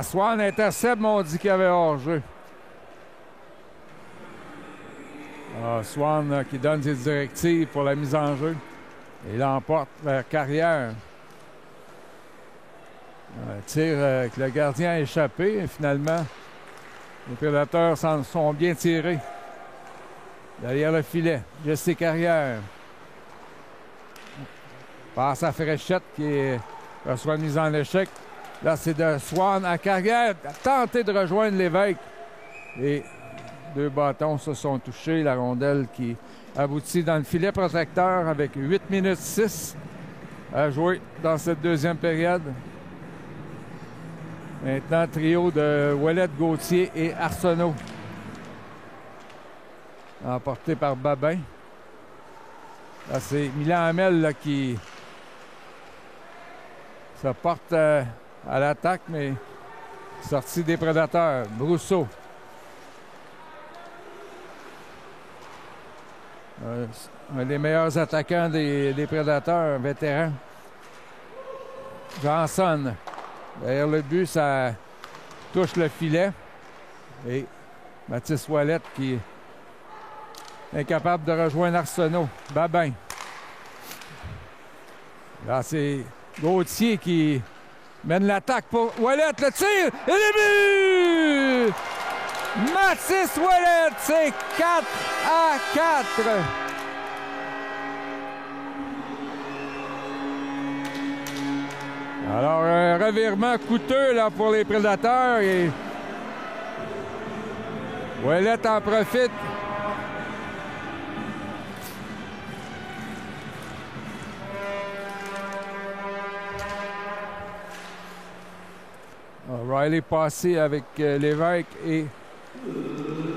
Swan intercepte, mais on dit qu'il y avait hors-jeu. Swan qui donne ses directives pour la mise en jeu. Et l'emporte vers Carrière. Un tir que le gardien a échappé. Et finalement, les Prédateurs s'en sont bien tirés. Derrière le filet, Jesse Carrière. Passe à Fréchette qui reçoit une mise en échec. Là, c'est de Swan à Carrière. A tenté de rejoindre Lévesque. Et 2 bâtons se sont touchés. La rondelle qui aboutit dans le filet protecteur avec 8 minutes 6 à jouer dans cette deuxième période. Maintenant, trio de Ouellette, Gauthier et Arsenault. Emporté par Babin. Là, c'est Milan Hamel là, qui se porte à l'attaque, mais sorti des Prédateurs. Brousseau. Un des meilleurs attaquants des Prédateurs, un vétéran. Johnson. Derrière le but, ça touche le filet. Et Mathis Ouellette qui est incapable de rejoindre Arsenault. Babin. Là, c'est Gauthier qui mène l'attaque pour Ouellette. Le tir et le but! Mathis Ouellette, c'est 4-4. Alors, un revirement coûteux là, pour les Prédateurs. Et Ouellette en profite. Riley passé avec Lévesque et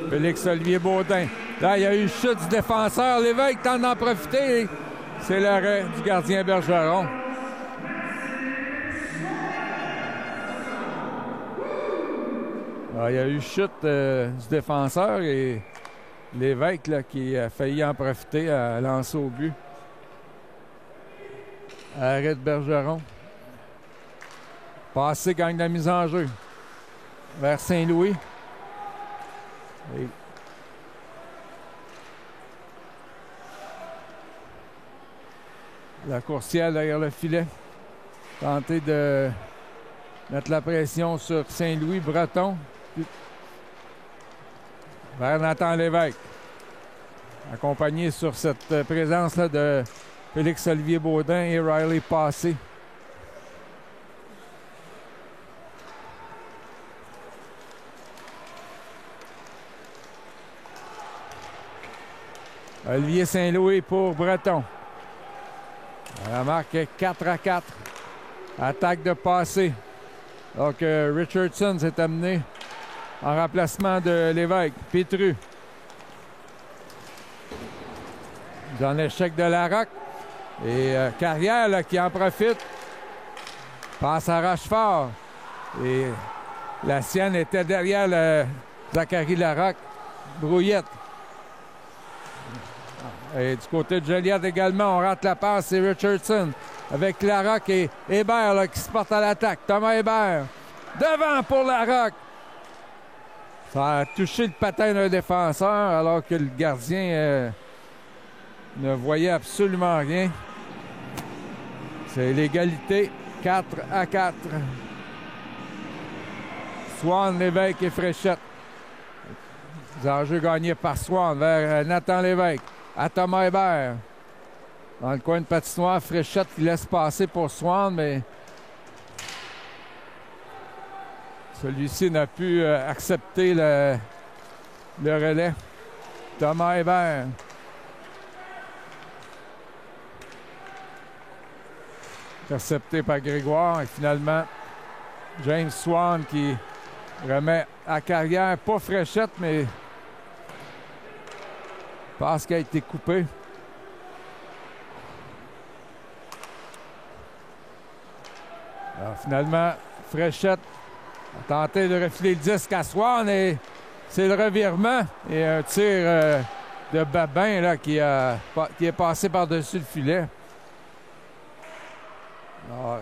Félix-Olivier Baudin. Là, il y a eu chute du défenseur. Lévesque tente d'en profiter. C'est l'arrêt du gardien Bergeron. Il y a eu chute du défenseur et Lévesque là, qui a failli en profiter à lancer au but. Arrêt de Bergeron. Passé gagne la mise en jeu vers Saint-Louis. Et la coursière derrière le filet. Tenter de mettre la pression sur Saint-Louis. Breton. Vers Nathan Lévesque. Accompagné sur cette présence-là de Félix-Olivier Baudin et Riley Passé. Olivier Saint-Louis pour Breton. La marque est 4-4. Attaque de Passé. Donc Richardson s'est amené en remplacement de Lévesque. Pétru. Dans l'échec de Larocque. Et Carrière là, qui en profite. Passe à Rochefort. Et la sienne était derrière Zachary Larocque. Brouillette. Et du côté de Joliette également, on rate la passe, c'est Richardson avec Larocque et Hébert là, qui se porte à l'attaque. Thomas Hébert devant pour Larocque. Ça a touché le patin d'un défenseur alors que le gardien ne voyait absolument rien. C'est l'égalité 4-4. Swan, Lévesque et Fréchette. Les enjeux gagnés par Swan vers Nathan Lévesque. À Thomas Hébert. Dans le coin de patinoire, Fréchette qui laisse passer pour Swan, mais celui-ci n'a pu accepter le relais. Thomas Hébert. Intercepté par Grégoire. Et finalement, James Swan qui remet à Carrière. Pas Fréchette, mais passe qui a été coupé. Alors finalement, Fréchette a tenté de refiler le disque à Swan et c'est le revirement et un tir de Babin là, qui est passé par-dessus le filet. Alors,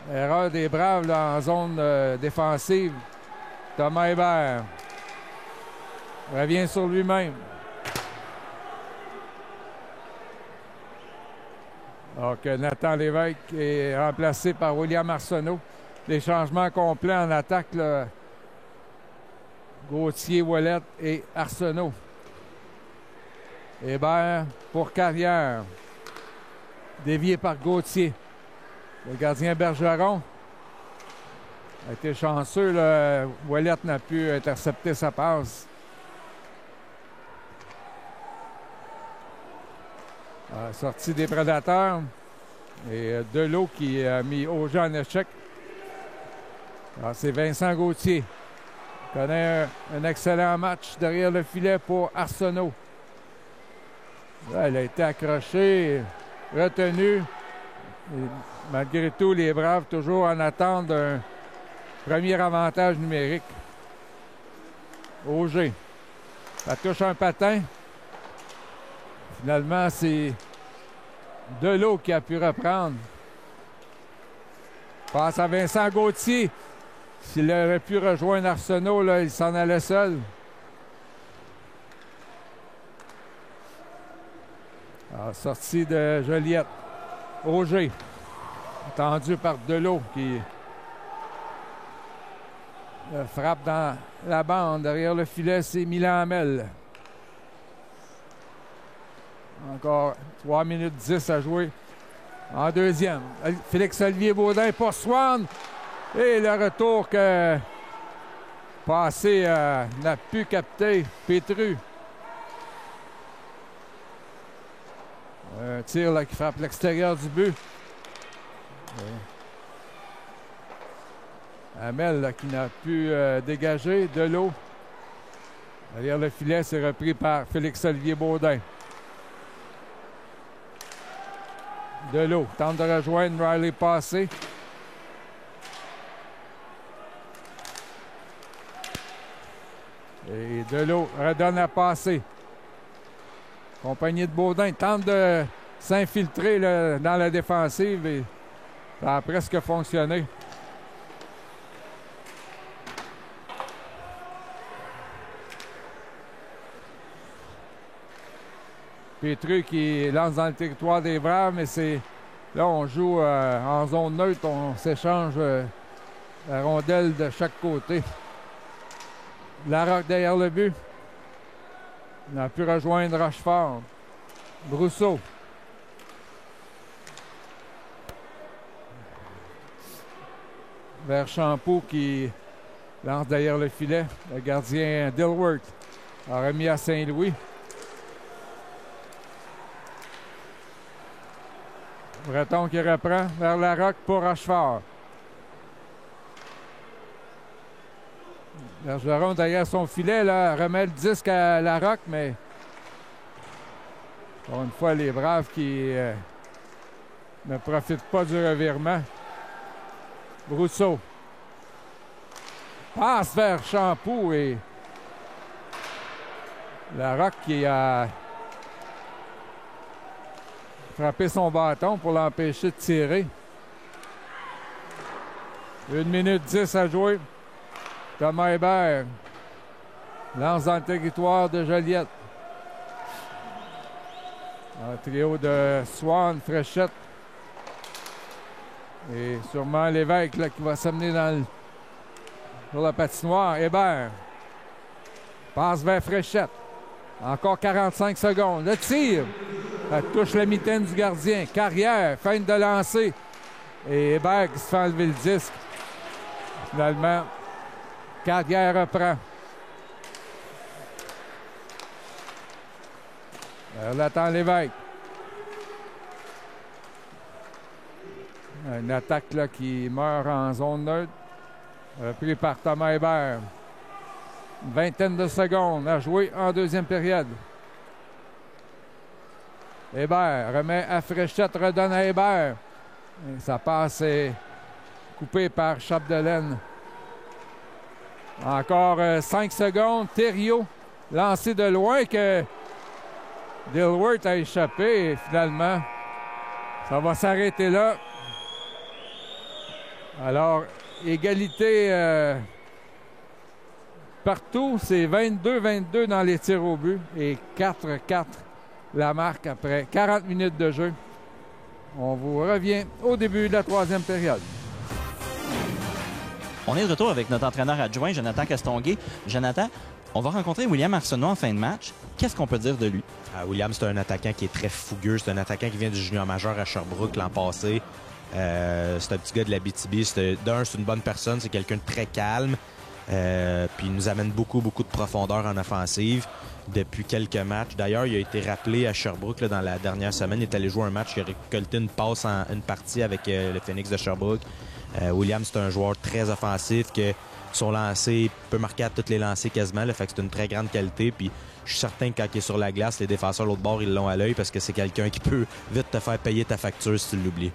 Erreur des Braves là, en zone défensive. Thomas Hébert revient sur lui-même. Donc, Nathan Lévesque est remplacé par William Arsenault. Les changements complets en attaque, là. Gauthier, Ouellette et Arsenault. Hébert pour Carrière. Dévié par Gauthier. Le gardien Bergeron a été chanceux. Là. Ouellette n'a pu intercepter sa passe. Sortie des prédateurs. Et Delot qui a mis Auger en échec. C'est Vincent Gauthier. Il connaît un excellent match derrière le filet pour Arsenault. Là, elle a été accrochée, retenue. Et malgré tout, les Braves toujours en attente d'un premier avantage numérique. Auger. Ça touche un patin. Finalement, c'est Delot qui a pu reprendre. Passe à Vincent Gauthier. S'il aurait pu rejoindre Arsenault, là, il s'en allait seul. Sortie de Joliette. Auger. Attendu par Delot qui frappe dans la bande. Derrière le filet, c'est Milan Hamel. Encore 3 minutes 10 à jouer en deuxième. Félix-Olivier Baudin pour Swan. Et le retour que passé n'a pu capter Pétru. Un tir là, qui frappe l'extérieur du but. Hamel là, qui n'a pu dégager. Delot. Derrière le filet, c'est repris par Félix-Olivier Baudin. Delot tente de rejoindre Riley Passé. Et Delot redonne à Passé. Compagnie de Baudin tente de s'infiltrer dans la défensive et ça a presque fonctionné. Pétru qui lance dans le territoire des Braves, mais c'est là on joue en zone neutre, on s'échange la rondelle de chaque côté. Larocque derrière le but. On a pu rejoindre Rochefort. Brousseau. Vers Champeau qui lance derrière le filet. Le gardien Dilworth a remis à Saint-Louis. Breton qui reprend vers Larocque pour Rochefort. Bergeron derrière son filet, là, remet le disque à Larocque, mais encore une fois, les Braves qui ne profitent pas du revirement. Brousseau. Passe vers Champoux et Larocque qui a frappé son bâton pour l'empêcher de tirer. 1 minute 10 à jouer. Thomas Hébert lance dans le territoire de Joliette. Un trio de Swan, Fréchette et sûrement Lévesque là, qui va s'amener sur la patinoire. Hébert passe vers Fréchette. Encore 45 secondes. Le tir. Ça touche la mitaine du gardien. Carrière, feinte de lancer. Et Hébert qui se fait enlever le disque. Finalement, Carrière reprend. On attend Lévesque. Une attaque là, qui meurt en zone neutre. Repris par Thomas Hébert. Une vingtaine de secondes à jouer en deuxième période. Hébert remet à Fréchette, redonne à Hébert. Et sa passe est coupée par Chapdelaine. Encore 5 secondes. Thériault lancé de loin que Dilworth a échappé. Et finalement, ça va s'arrêter là. Alors, égalité partout, c'est 22-22 dans les tirs au but et 4-4 la marque après 40 minutes de jeu. On vous revient au début de la troisième période. On est de retour avec notre entraîneur adjoint, Jonathan Castonguay. Jonathan, on va rencontrer William Arsenault en fin de match. Qu'est-ce qu'on peut dire de lui? William, c'est un attaquant qui est très fougueux. C'est un attaquant qui vient du junior majeur à Sherbrooke l'an passé. C'est un petit gars de l'Abitibi. C'est une bonne personne. C'est quelqu'un de très calme. Puis il nous amène beaucoup de profondeur en offensive depuis quelques matchs. D'ailleurs, il a été rappelé à Sherbrooke là, dans la dernière semaine. Il est allé jouer un match. Il a récolté une passe en une partie avec le Phoenix de Sherbrooke. William, c'est un joueur très offensif que son lancer peut marquer à tous les lancers quasiment. Là, fait que c'est une très grande qualité. Puis je suis certain que quand il est sur la glace, les défenseurs de l'autre bord, ils l'ont à l'œil parce que c'est quelqu'un qui peut vite te faire payer ta facture si tu l'oublies.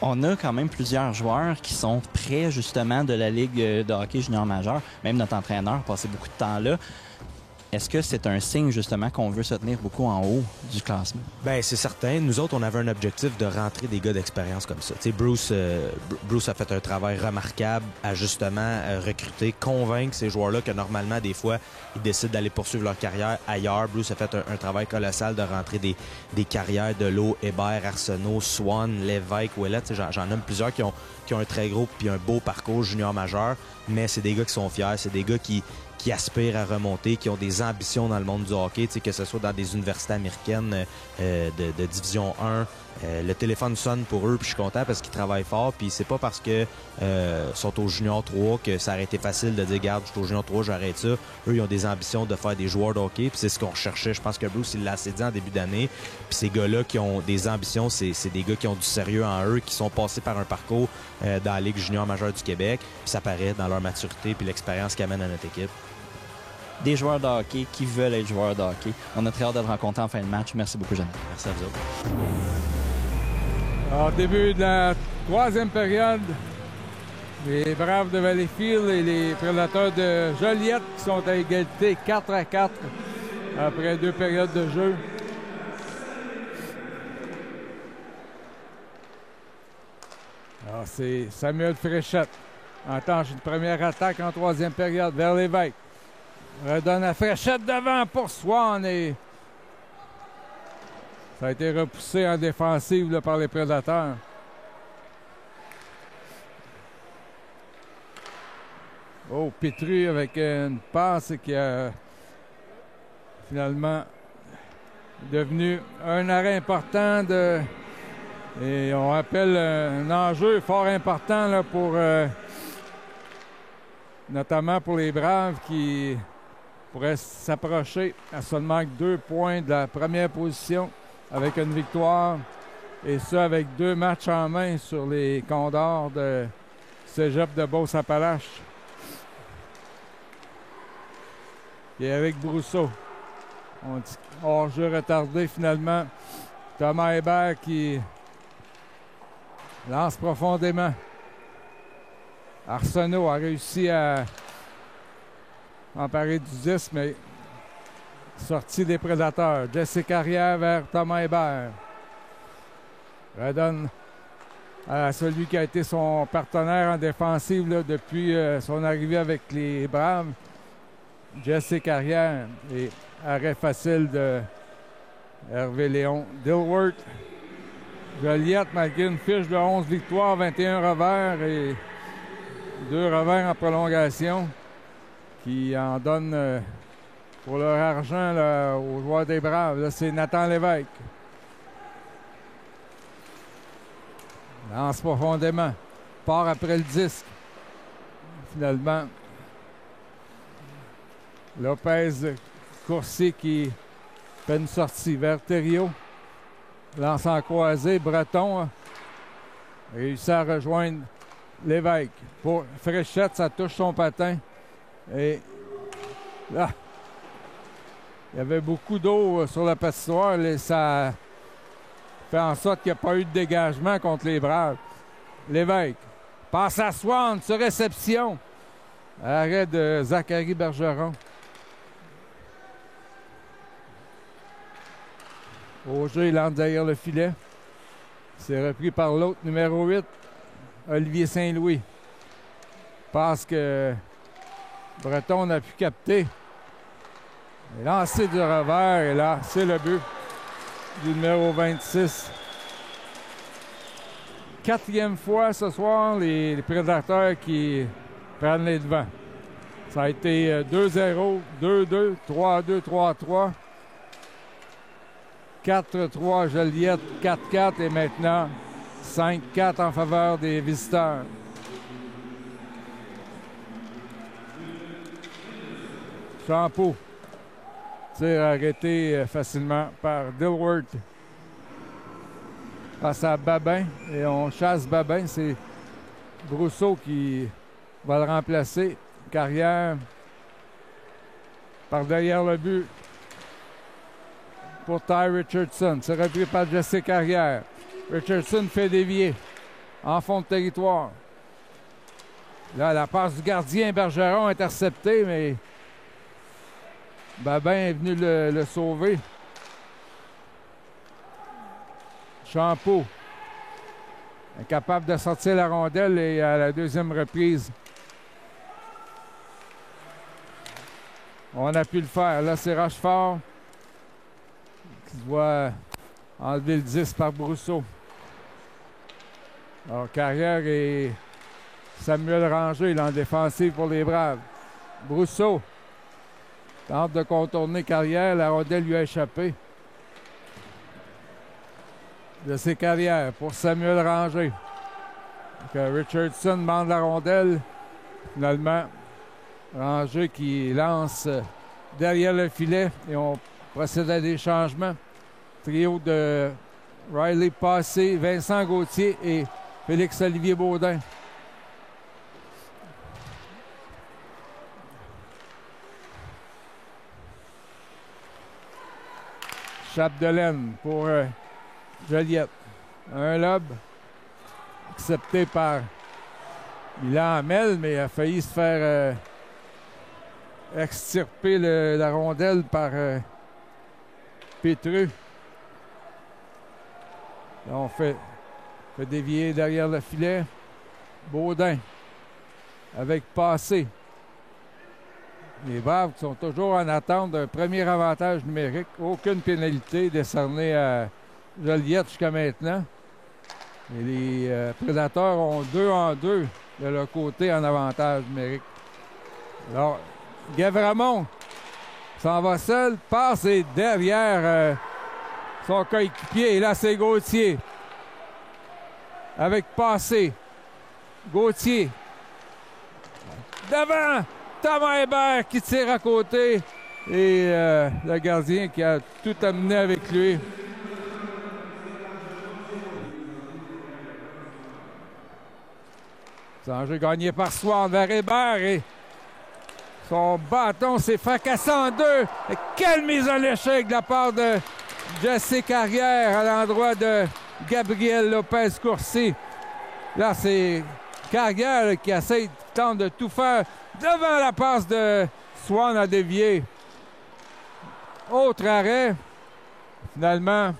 On a quand même plusieurs joueurs qui sont près justement de la Ligue de hockey junior majeur. Même notre entraîneur a passé beaucoup de temps là. Est-ce que c'est un signe justement qu'on veut se tenir beaucoup en haut du classement? Bien, c'est certain. Nous autres, on avait un objectif de rentrer des gars d'expérience comme ça. Tu sais, Bruce a fait un travail remarquable à justement recruter, convaincre ces joueurs-là que normalement, des fois, ils décident d'aller poursuivre leur carrière ailleurs. Bruce a fait un travail colossal de rentrer des carrières de l'eau, Hébert, Arsenault, Swan, Lévesque, Ouellet. J'en nomme plusieurs qui ont un très gros puis un beau parcours junior majeur, mais c'est des gars qui sont fiers, c'est des gars qui aspirent à remonter, qui ont des ambitions dans le monde du hockey, que ce soit dans des universités américaines de Division 1. Le téléphone sonne pour eux, puis je suis content parce qu'ils travaillent fort. Puis c'est pas parce que sont au Junior 3 que ça aurait été facile de dire, regarde, je suis au Junior 3, j'arrête ça. Eux, ils ont des ambitions de faire des joueurs de hockey, puis c'est ce qu'on recherchait. Je pense que Bruce, il l'a assez dit en début d'année. Puis ces gars-là qui ont des ambitions, c'est des gars qui ont du sérieux en eux, qui sont passés par un parcours dans la Ligue junior majeure du Québec. Puis ça paraît dans leur maturité puis l'expérience qu'ils amènent à notre équipe. Des joueurs de hockey qui veulent être joueurs de hockey. On a très hâte de le rencontrer en fin de match. Merci beaucoup, Jean. Merci à vous autres. Alors, début de la troisième période, les Braves de Valleyfield et les Prédateurs de Joliette qui sont à égalité 4-4 après 2 périodes de jeu. Alors, c'est Samuel Fréchette. Entend une première attaque en troisième période vers Lévesque. Redonne à Fréchette devant pour Swan et ça a été repoussé en défensive là, par les Prédateurs. Oh, Petru avec une passe qui a finalement devenu un arrêt important et on appelle un enjeu fort important là, pour notamment pour les Braves qui pourraient s'approcher à seulement 2 points de la première position avec une victoire et ça avec 2 matchs en main sur les Condors de Cégep de Beauce-Appalaches. Et avec Brousseau, on dit hors-jeu retardé finalement. Thomas Hébert qui lance profondément. Arsenault a réussi à emparer du 10, mais sorti des Prédateurs. Jesse Carrière vers Thomas Hébert. Redonne à celui qui a été son partenaire en défensive là, depuis son arrivée avec les Braves. Jesse Carrière et arrêt facile de Hervé Léon. Dilworth. Joliette, malgré une fiche de 11 victoires, 21 revers et 2 revers en prolongation qui en donnent pour leur argent là, aux joueurs des Braves. Là, c'est Nathan Lévesque. Lance profondément. Part après le disque. Finalement, Lopez Coursier qui fait une sortie vers Thériault. Lance en croisé. Breton réussit à rejoindre Lévesque. Pour Fréchette, ça touche son patin. Et là, il y avait beaucoup d'eau sur la patinoire et ça fait en sorte qu'il n'y a pas eu de dégagement contre les Braves. Lévesque passe à Swan sur réception. Arrêt de Zachary Bergeron. Au jeu, il entre derrière le filet. C'est repris par l'autre, numéro 8. Olivier Saint-Louis. Passe que Breton n'a pu capter. Et lancé du revers, et là, c'est le but du numéro 26. Quatrième fois ce soir, les Prédateurs qui prennent les devants. Ça a été 2-0, 2-2, 3-2, 3-3. 4-3 Joliette, 4-4 et maintenant 5-4 en faveur des visiteurs. Champeau. Tir arrêté facilement par Dilworth face à Babin. Et on chasse Babin. C'est Brousseau qui va le remplacer. Carrière par derrière le but pour Ty Richardson. C'est repris par Jesse Carrière. Richardson fait dévier en fond de territoire. Là, la passe du gardien Bergeron interceptée, mais Babin est venu le sauver. Champeau incapable de sortir la rondelle et à la deuxième reprise, on a pu le faire. Là, c'est Rochefort qui doit enlever le 10 par Brousseau. Alors, Carrière et Samuel Ranger, il est en défensive pour les Braves. Brousseau tente de contourner Carrière. La rondelle lui a échappé. De ses Carrières pour Samuel Ranger. Donc, Richardson demande la rondelle. Finalement, Ranger qui lance derrière le filet et on procède à des changements. Trio de Riley Passé, Vincent Gauthier et Félix-Olivier Baudin. Chapdelaine pour Joliette. Un lob accepté par Milan Hamel, mais il a failli se faire extirper la rondelle par Pétreux. Là, on fait dévier derrière le filet. Baudin avec Passé. Les Braves qui sont toujours en attente d'un premier avantage numérique. Aucune pénalité décernée à Joliette jusqu'à maintenant. Et les Prédateurs ont 2-2 de leur côté en avantage numérique. Alors, Gavramon s'en va seul, passe et derrière son coéquipier. Et là, c'est Gauthier. Avec Passé. Gauthier. Devant! Thomas Hébert qui tire à côté. Et le gardien qui a tout amené avec lui. C'est un jeu gagné par Swan vers Hébert et son bâton s'est fracassé en deux. Et quelle mise en échec de la part de Jesse Carrière à l'endroit de Gabriel Lopez-Courcy. Là, c'est Carrière qui tente de tout faire devant la passe de Swan à dévier. Autre arrêt. Finalement,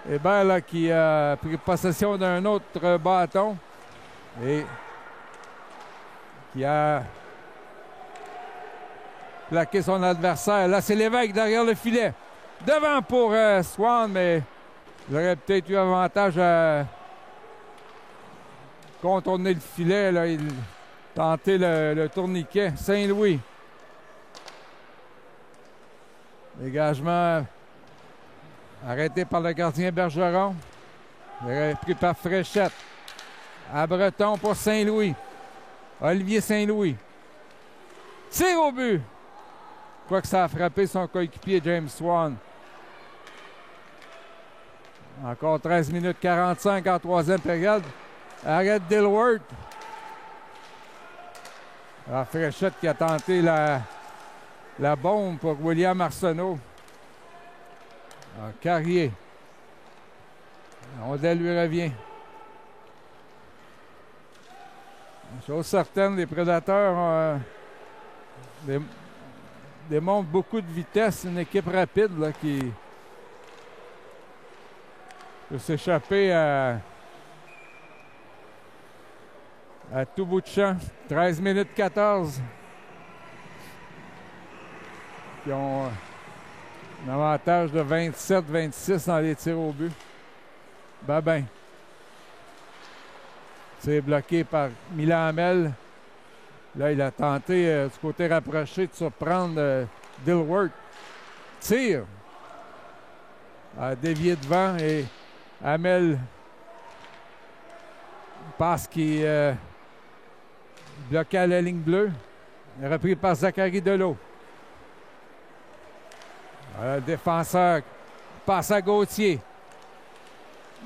Hébert là, qui a pris possession d'un autre bâton et qui a plaqué son adversaire. Là, c'est Lévesque derrière le filet. Devant pour Swan, mais il aurait peut-être eu avantage à contourner le filet. Là, il tentait le tourniquet. Saint-Louis. Dégagement arrêté par le gardien Bergeron. Pris par Fréchette. À Breton pour Saint-Louis. Olivier Saint-Louis. Tire au but. Quoique ça a frappé son coéquipier James Swan. Encore 13 minutes 45 en troisième période. Arrêt de Dilworth. Alors Fréchette qui a tenté la bombe pour William Arsenault. Alors, Carrier. La rondelle lui revient. Chose certaine, les Prédateurs démontrent beaucoup de vitesse. Une équipe rapide là, qui peut s'échapper à À tout bout de champ. 13 minutes 14. Qui ont un avantage de 27-26 dans les tirs au but. Ben. C'est bloqué par Milan Hamel. Là, il a tenté du côté rapproché de surprendre Dilworth. Tire. A dévié devant et Hamel passe qui bloqué à la ligne bleue. Repris par Zachary Delot. Le défenseur passe à Gauthier.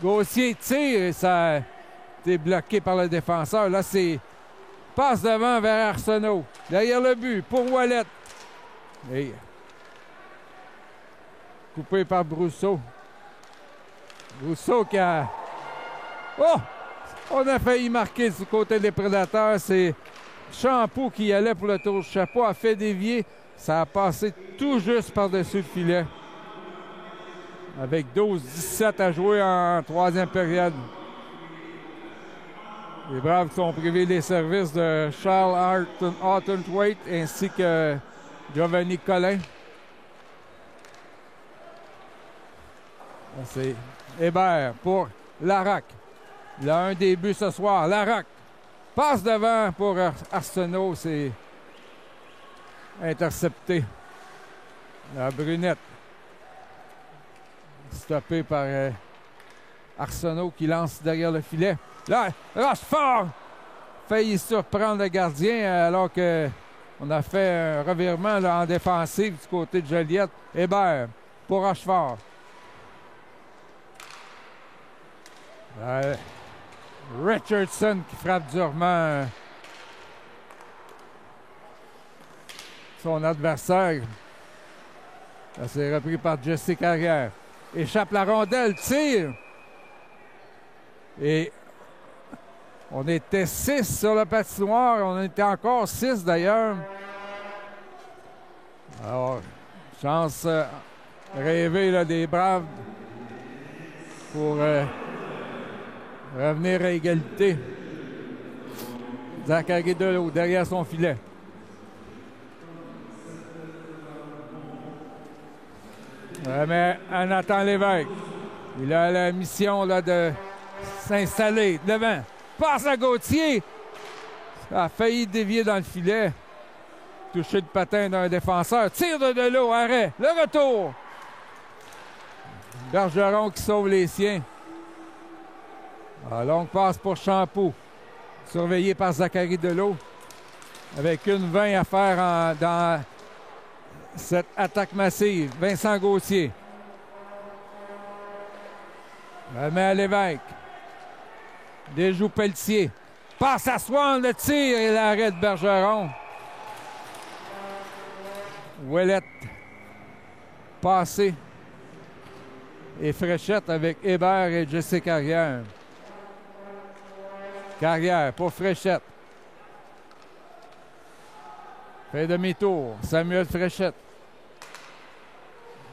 Gauthier tire et ça a été bloqué par le défenseur. Là, c'est passe devant vers Arsenault. Derrière le but pour Wallet. Et coupé par Brousseau. Brousseau qui a... Oh! On a failli marquer du côté des Prédateurs. C'est Champoux qui allait pour le tour de chapeau. A fait dévier. Ça a passé tout juste par-dessus le filet. Avec 12-17 à jouer en troisième période. Les Braves sont privés des services de Charles Houghton-Waite ainsi que Giovanni Collin. C'est Hébert pour Larocque. Il a un début ce soir. Larocque passe devant pour Arsenault. C'est intercepté. La Brunette. Stoppé par Arsenault qui lance derrière le filet. Là, Rochefort failli surprendre le gardien alors qu'on a fait un revirement là, en défensive du côté de Joliette. Hébert pour Rochefort. Richardson qui frappe durement son adversaire. Là, c'est repris par Jesse Carrière. Échappe la rondelle, tire. Et on était 6 sur la patinoire. On était encore 6 d'ailleurs. Alors, chance rêvée là, des Braves pour revenir à égalité. Zachary Delot derrière son filet. Mais Nathan Lévesque, il a la mission là, de s'installer devant. Passe à Gauthier. Ça a failli dévier dans le filet. Toucher le patin d'un défenseur. Tire de Delot, arrêt. Le retour. Bergeron qui sauve les siens. Longue passe pour Champoux. Surveillé par Zachary Delot. Avec une 20 à faire dans cette attaque massive. Vincent Gauthier. Remet à Lévesque. Déjoue Pelletier. Passe à Swan, le tir et l'arrêt de Bergeron. Ouellette. Passé. Et Fréchette avec Hébert et Jesse Carrière. Carrière pour Fréchette. Fait demi-tour. Samuel Fréchette.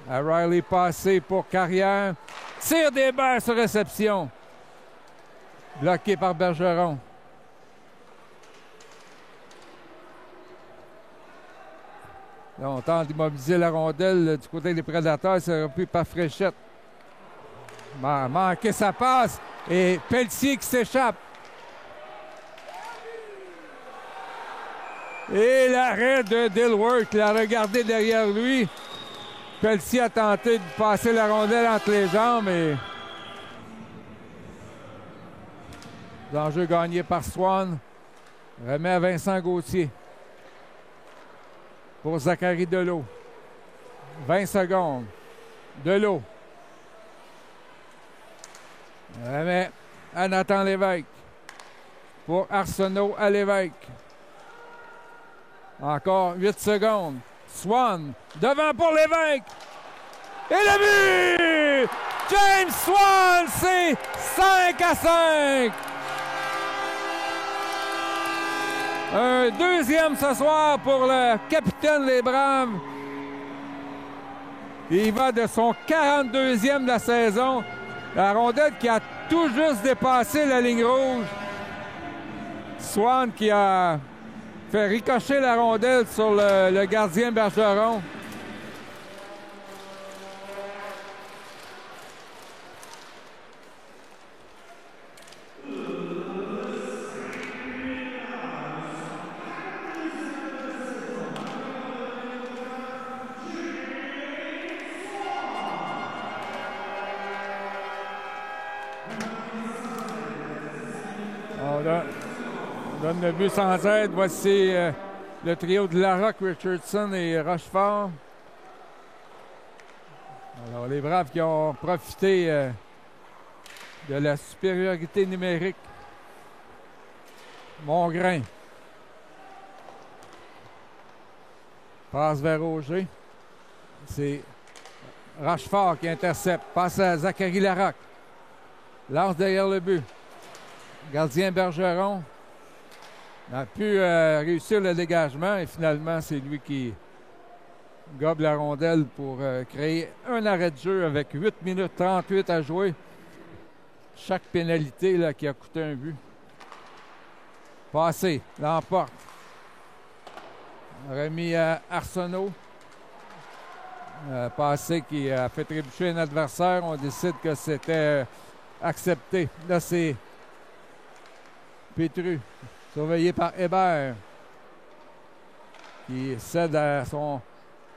À Riley passé pour Carrière. Tire d'Hébert sur réception. Bloqué par Bergeron. Là, on tente d'immobiliser la rondelle du côté des Prédateurs. C'est repris par Fréchette. Manqué sa passe. Et Pelletier qui s'échappe. Et l'arrêt de Dilworth. Il a regardé derrière lui. Pelletier a tenté de passer la rondelle entre les jambes. Et l'enjeu gagné par Swan. Remet à Vincent Gauthier. Pour Zachary Delot. 20 secondes. Delot. Remet à Nathan Lévesque. Pour Arsenault à Lévesque. Encore 8 secondes. Swan, devant pour Lévesque. Et le but! James Swan, c'est 5-5. Un deuxième ce soir pour le capitaine des Braves. Il va de son 42e de la saison. La rondelle qui a tout juste dépassé la ligne rouge. Swan qui a fait ricocher la rondelle sur le gardien Bergeron. On donne le but sans aide. Voici le trio de Larocque, Richardson et Rochefort. Alors, les Braves qui ont profité de la supériorité numérique. Mongrain. Passe vers Roger. C'est Rochefort qui intercepte. Passe à Zachary Larocque. Lance derrière le but. Gardien Bergeron a pu réussir le dégagement et finalement, c'est lui qui gobe la rondelle pour créer un arrêt de jeu avec 8 minutes 38 à jouer. Chaque pénalité là, qui a coûté un but. Passé, l'emporte. Remis à Arsenault. Passé qui a fait trébucher un adversaire. On décide que c'était accepté. Là, c'est Pétru, surveillé par Hébert, qui cède à son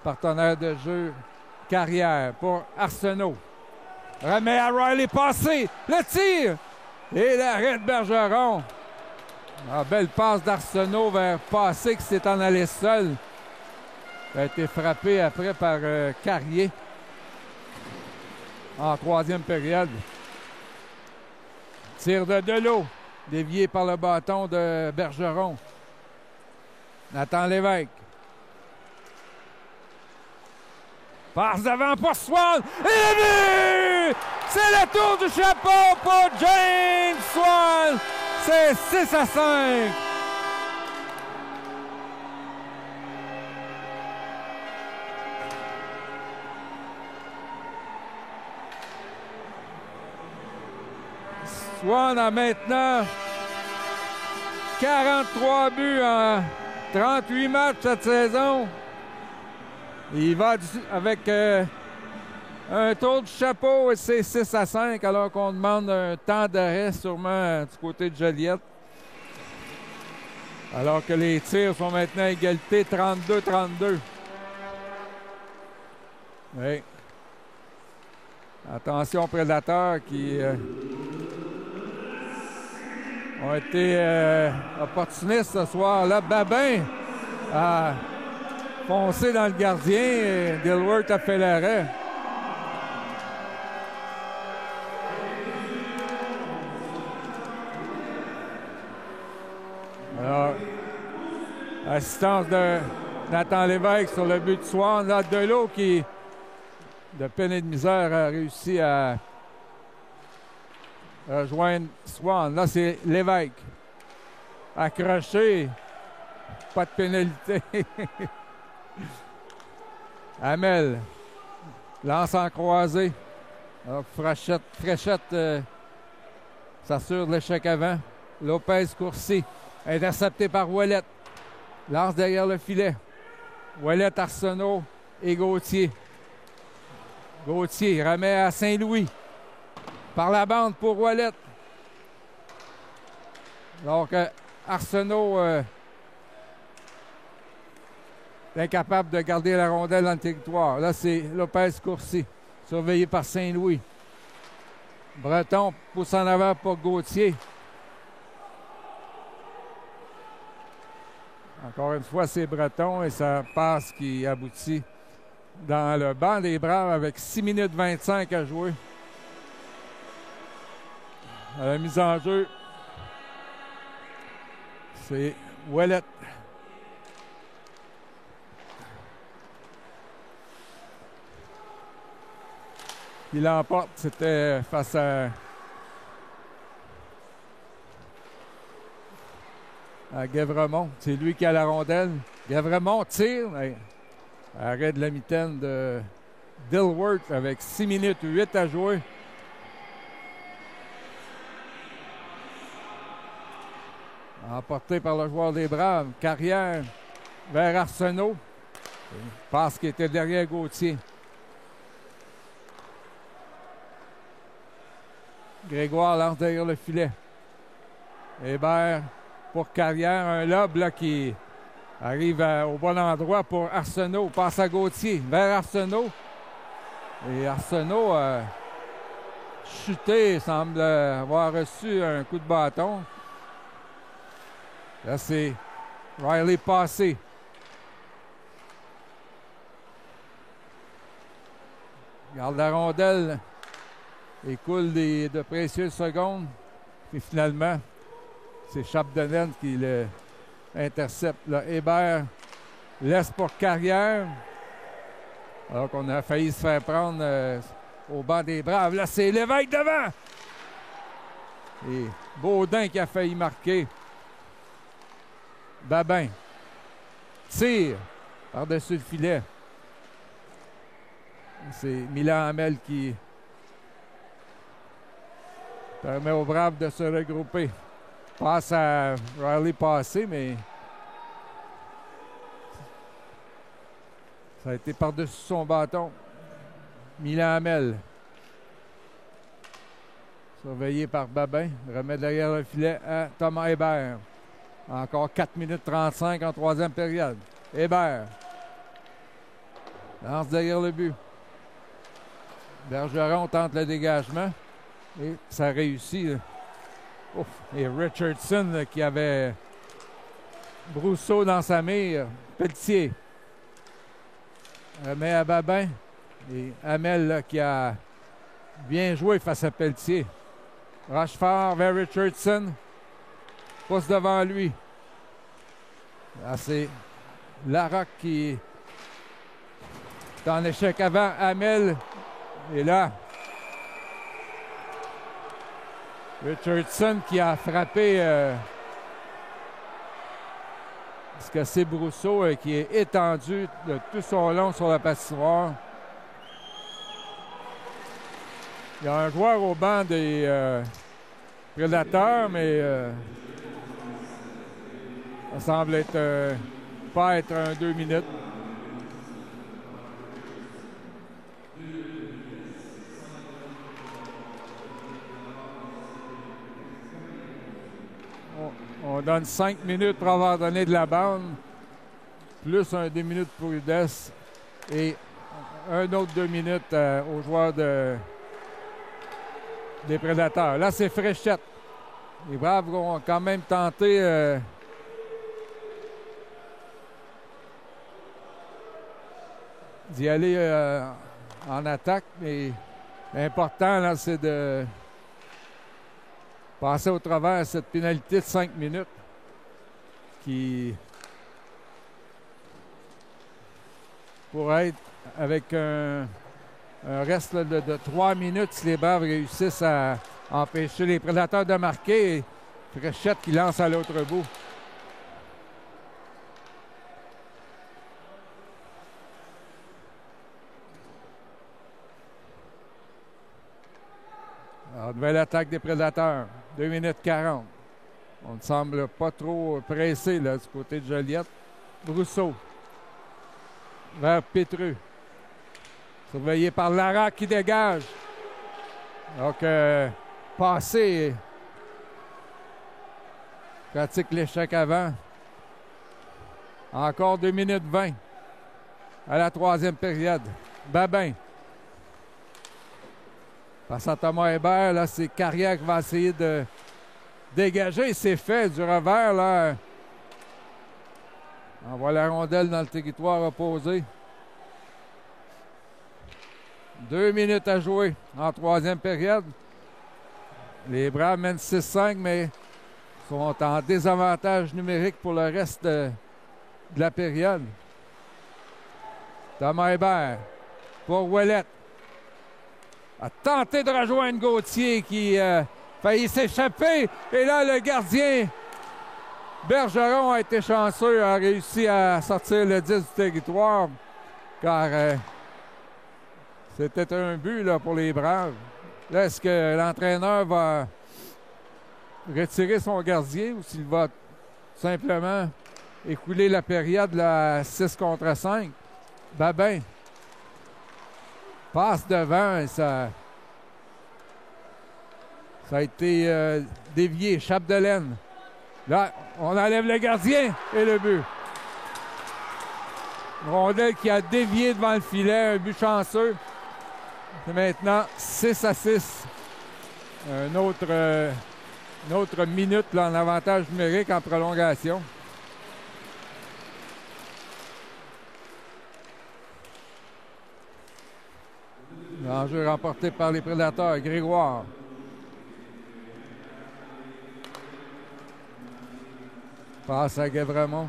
partenaire de jeu Carrière pour Arsenault. Remet à Riley, passé, le tir et l'arrêt de Bergeron. Belle passe d'Arsenault vers Passé qui s'est en allé seul. Il a été frappé après par Carrier en troisième période. Tir de Delot. Dévié par le bâton de Bergeron. Nathan Lévesque. Passe devant pour Swan. Et le but! C'est le tour du chapeau pour James Swan. C'est 6-5. Swan a maintenant 43 buts en 38 matchs cette saison. Il va avec un tour du chapeau et c'est 6-5 alors qu'on demande un temps d'arrêt sûrement du côté de Joliette. Alors que les tirs sont maintenant à égalité 32-32. Oui. Attention prédateurs qui ont été opportunistes ce soir. Là, Babin a foncé dans le gardien et Dilworth a fait l'arrêt. Alors, assistance de Nathan Lévesque sur le but de Swan. Là, Delot qui, de peine et de misère, a réussi à rejoindre Swan. Là, c'est Lévesque. Accroché. Pas de pénalité. Hamel. Lance en croisé. Alors, Fréchette s'assure de l'échec avant. Lopez Courcy. Intercepté par Ouellet. Lance derrière le filet. Ouellet, Arsenault et Gauthier. Gauthier remet à Saint-Louis. Par la bande pour Ouellet. Donc, Arsenault est incapable de garder la rondelle dans le territoire. Là, c'est Lopez Courcy, surveillé par Saint-Louis. Breton pousse en avant pour Gauthier. Encore une fois, c'est Breton et ça passe qui aboutit dans le banc des Braves avec 6 minutes 25 à jouer. À la mise en jeu, c'est Ouellet. Qui l'emporte, c'était face à Guévremont. C'est lui qui a la rondelle. Guévremont tire. Arrêt de la mitaine de Dilworth avec 6 minutes 8 à jouer. Emporté par le joueur des Braves. Carrière vers Arsenault. Passe qui était derrière Gauthier. Grégoire lance derrière le filet. Hébert pour Carrière. Un lob là, qui arrive au bon endroit pour Arsenault. Passe à Gauthier vers Arsenault. Et Arsenault a chuté, semble avoir reçu un coup de bâton. Là, c'est Riley passé. Garde la rondelle. Écoule de précieuses secondes. Et finalement, c'est Chapdelaine qui l'intercepte. Hébert laisse pour Carrière. Alors qu'on a failli se faire prendre au banc des Braves. Là, c'est Lévesque devant. Et Baudin qui a failli marquer. Babin tire par-dessus le filet. C'est Milan Hamel qui permet aux Braves de se regrouper. Passe à Riley passé, mais ça a été par-dessus son bâton. Milan Hamel. Surveillé par Babin. Remet derrière le filet à Thomas Hébert. Encore 4 minutes 35 en troisième période. Hébert. Lance derrière le but. Bergeron tente le dégagement. Et ça réussit. Ouf. Et Richardson là, qui avait Brousseau dans sa mire. Pelletier. Remet à Babin. Et Hamel là, qui a bien joué face à Pelletier. Rochefort vers Richardson. Pousse devant lui. Là, c'est Larocque qui est en échec avant. Hamel. Et là, Richardson qui a frappé ce que c'est Brousseau qui est étendu de tout son long sur la patinoire. Il y a un joueur au banc des Prédateurs, mais ça semble être pas être un 2 minutes. On donne 5 minutes pour avoir donné de la bande, plus un 2 minutes pour Udès et un autre 2 minutes aux joueurs des Prédateurs. Là, c'est Fréchette. Les Braves vont quand même tenter d'y aller en attaque, mais l'important, là, c'est de passer au travers cette pénalité de 5 minutes qui pourrait être avec un reste là, de 3 minutes si les Braves réussissent à empêcher les Prédateurs de marquer. Fréchette qui lance à l'autre bout. Alors, nouvelle attaque des Prédateurs. 2 minutes 40. On ne semble pas trop pressé là, du côté de Joliette. Brousseau. Vers Pétreux. Surveillé par Larocque qui dégage. Donc, passé. Pratique l'échec avant. Encore 2 minutes 20 à la troisième période. Babin. Passe à Thomas Hébert, là, c'est Carrière qui va essayer de dégager. C'est fait du revers, là. Envoie la rondelle dans le territoire opposé. 2 minutes à jouer en troisième période. Les Braves mènent 6-5, mais sont en désavantage numérique pour le reste de la période. Thomas Hébert pour Ouellette. A tenté de rejoindre Gauthier qui faillit s'échapper. Et là, le gardien Bergeron a été chanceux, a réussi à sortir le 10 du territoire. Car c'était un but là, pour les Braves. Là, est-ce que l'entraîneur va retirer son gardien ou s'il va simplement écouler la période là, 6 contre 5. Babin passe devant et ça a été dévié. Chapdelaine. Là, on enlève le gardien et le but. Rondelle qui a dévié devant le filet, un but chanceux. C'est maintenant 6-6. Une autre minute là, en avantage numérique en prolongation. L'enjeu remporté par les Prédateurs. Grégoire. Passe à Guévremont.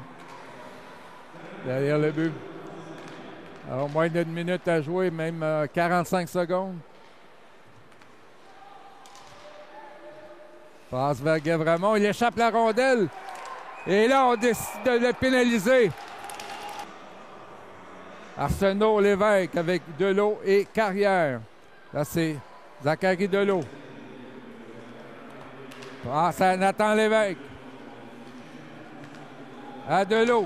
Derrière le but. Alors, moins d'une minute à jouer, même 45 secondes. Passe vers Guévremont. Il échappe la rondelle. Et là, on décide de le pénaliser. Arsenault, Lévesque avec Delot et Carrière. Là, c'est Zachary Delot. Passe à Nathan Lévesque. À Delot.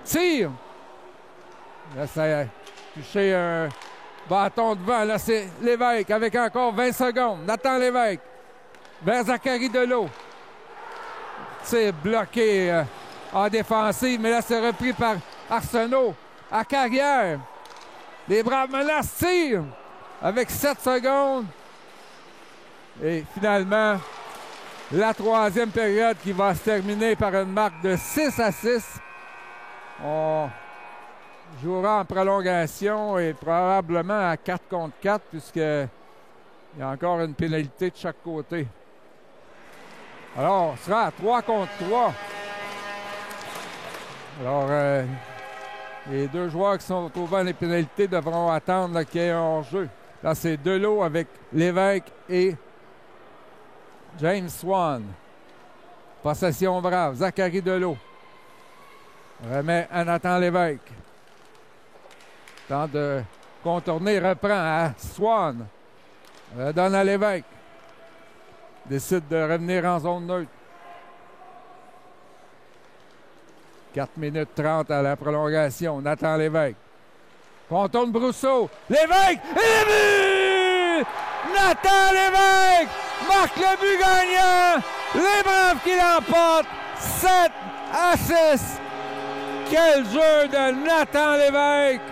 Tire. Là, ça a touché un bâton devant. Là, c'est Lévesque avec encore 20 secondes. Nathan Lévesque vers Zachary Delot. C'est bloqué en défensive, mais là, c'est repris par Arsenault. À Carrière. Les Braves menacent, tirent avec 7 secondes. Et finalement, la troisième période qui va se terminer par une marque de 6-6. On jouera en prolongation et probablement à 4 contre 4 puisqu'il y a encore une pénalité de chaque côté. Alors, on sera à 3 contre 3. Alors, les deux joueurs qui sont trouvés les pénalités devront attendre qu'il y ait un hors-jeu. Là, c'est Delot avec Lévesque et James Swan. Possession brave. Zachary Delot. Remet à Nathan Lévesque. Tente de contourner, reprend à Swan. Redonne à Lévesque. Décide de revenir en zone neutre. 4 minutes 30 à la prolongation. Nathan Lévesque. Contourne Brousseau. Lévesque! Et le but! Nathan Lévesque marque le but gagnant. Les Braves qui l'emportent. 7-6. Quel jeu de Nathan Lévesque!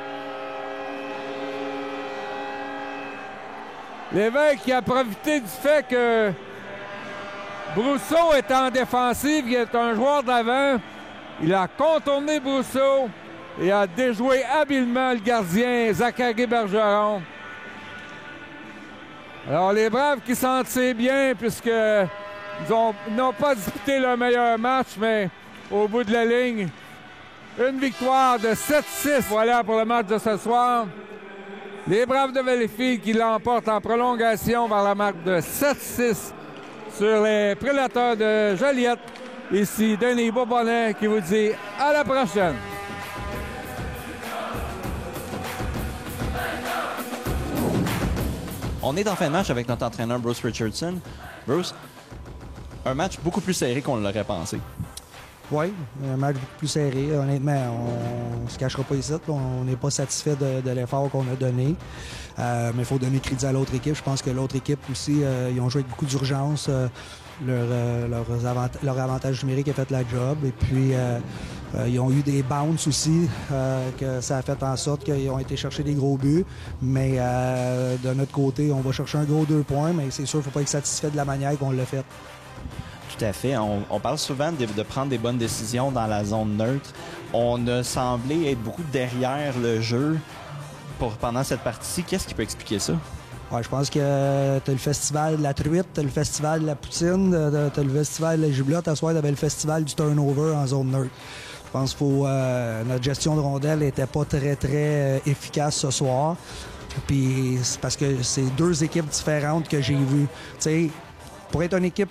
Lévesque qui a profité du fait que Brousseau est en défensive, il est un joueur d'avant. Il a contourné Brousseau et a déjoué habilement le gardien Zachary Bergeron. Alors les Braves qui s'en tirent bien puisqu'ils n'ont pas disputé leur meilleur match, mais au bout de la ligne, une victoire de 7-6. Voilà pour le match de ce soir. Les Braves de Valleyfield qui l'emportent en prolongation vers la marque de 7-6 sur les Prédateurs de Joliette. Ici Denis Bourbonnais qui vous dit à la prochaine. On est en fin de match avec notre entraîneur Bruce Richardson. Bruce, un match beaucoup plus serré qu'on l'aurait pensé. Oui, un match beaucoup plus serré. Honnêtement, on ne se cachera pas ici. On n'est pas satisfait de l'effort qu'on a donné. Mais il faut donner crédit à l'autre équipe. Je pense que l'autre équipe aussi, ils ont joué avec beaucoup d'urgence. Leur avantage numérique a fait la job. Et puis, ils ont eu des bounces aussi, que ça a fait en sorte qu'ils ont été chercher des gros buts. Mais de notre côté, on va chercher un gros 2 points. Mais c'est sûr qu'il ne faut pas être satisfait de la manière qu'on l'a fait. Tout à fait. On parle souvent de prendre des bonnes décisions dans la zone neutre. On a semblé être beaucoup derrière le jeu pendant cette partie-ci. Qu'est-ce qui peut expliquer ça? Ouais, je pense que t'as le festival de la truite, t'as le festival de la poutine, t'as le festival de la giblotte. À soir, t'avais le festival du turnover en zone neutre. Je pense que notre gestion de rondelle n'était pas très efficace ce soir. Puis c'est parce que c'est deux équipes différentes que j'ai vues. Tu sais, pour être une équipe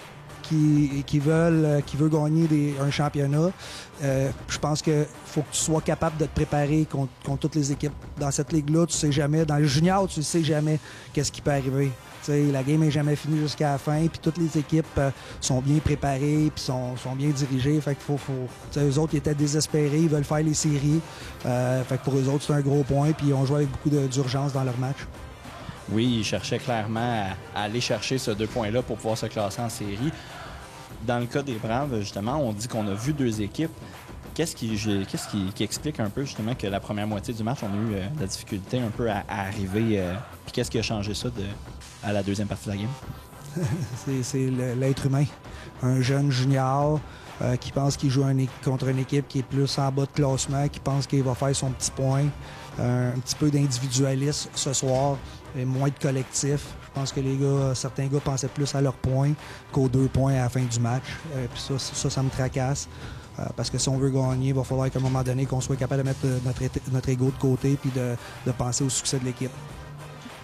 qui veut gagner un championnat, je pense qu'il faut que tu sois capable de te préparer contre toutes les équipes. Dans cette ligue-là, tu sais jamais. Dans le junior, tu sais jamais qu'est-ce qui peut arriver. sais, la game n'est jamais finie jusqu'à la fin, puis toutes les équipes sont bien préparées, puis sont bien dirigées. Fait que eux autres, ils étaient désespérés, ils veulent faire les séries. Fait que pour eux autres, c'est un gros point, puis ils ont joué avec beaucoup d'urgence dans leur match. Oui, ils cherchaient clairement à aller chercher ce 2 points-là pour pouvoir se classer en série. Dans le cas des Braves, justement, on dit qu'on a vu 2 équipes. Qu'est-ce qui explique un peu justement que la première moitié du match, on a eu de la difficulté un peu à arriver? Puis qu'est-ce qui a changé ça à la deuxième partie de la game? C'est l'être humain. Un jeune junior qui pense qu'il joue contre une équipe qui est plus en bas de classement, qui pense qu'il va faire son petit point. Un petit peu d'individualisme ce soir et moins de collectif. Je pense que certains gars pensaient plus à leurs points qu'aux 2 points à la fin du match. Puis ça me tracasse. Parce que si on veut gagner, il va falloir qu'à un moment donné, qu'on soit capable de mettre notre ego de côté puis de penser au succès de l'équipe.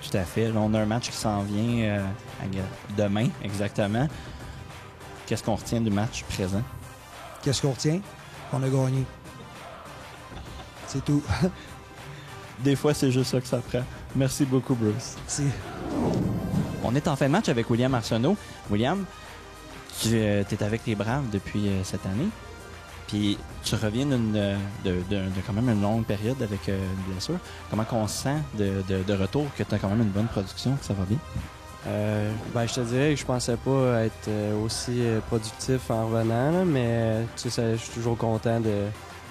Tout à fait. Là, on a un match qui s'en vient demain, exactement. Qu'est-ce qu'on retient du match présent? Qu'est-ce qu'on retient? On a gagné. C'est tout. Des fois, c'est juste ça que ça prend. Merci beaucoup, Bruce. Merci. On est en fin de match avec William Arsenault. William, tu es avec les Braves depuis cette année. Puis tu reviens de quand même une longue période avec une blessure. Comment on se sent de retour, que tu as quand même une bonne production, que ça va bien? Je te dirais que je pensais pas être aussi productif en revenant, là, mais tu sais, je suis toujours content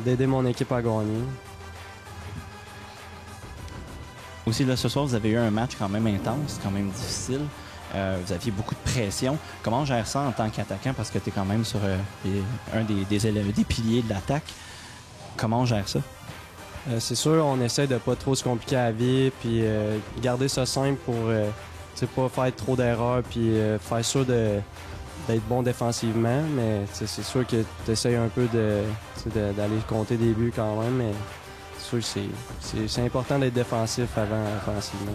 d'aider mon équipe à gagner. Aussi, là, ce soir, vous avez eu un match quand même intense, quand même difficile. Vous aviez beaucoup de pression. Comment on gère ça en tant qu'attaquant? Parce que tu es quand même sur un des piliers de l'attaque. Comment on gère ça? C'est sûr, on essaie de pas trop se compliquer la vie, puis garder ça simple pour pas faire trop d'erreurs, puis faire sûr d'être bon défensivement. Mais c'est sûr que tu essaies un peu d'aller compter des buts quand même, mais c'est sûr que c'est important d'être défensif avant offensivement.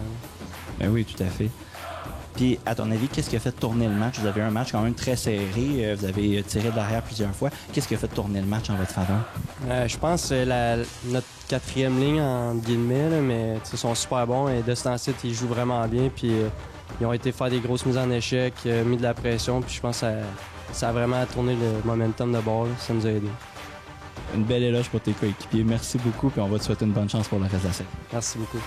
Ben oui, tout à fait. Puis, à ton avis, qu'est-ce qui a fait tourner le match? Vous avez un match quand même très serré. Vous avez tiré de l'arrière plusieurs fois. Qu'est-ce qui a fait tourner le match en votre faveur? Je pense que c'est notre 4e ligne, entre guillemets, là, mais ils sont super bons. Et de ce temps-ci, ils jouent vraiment bien. Puis, ils ont été faire des grosses mises en échec, mis de la pression. Puis, je pense que ça a vraiment tourné le momentum de ball. Ça nous a aidés. Une belle éloge pour tes coéquipiers. Merci beaucoup. Puis, on va te souhaiter une bonne chance pour le reste de la série. Merci beaucoup.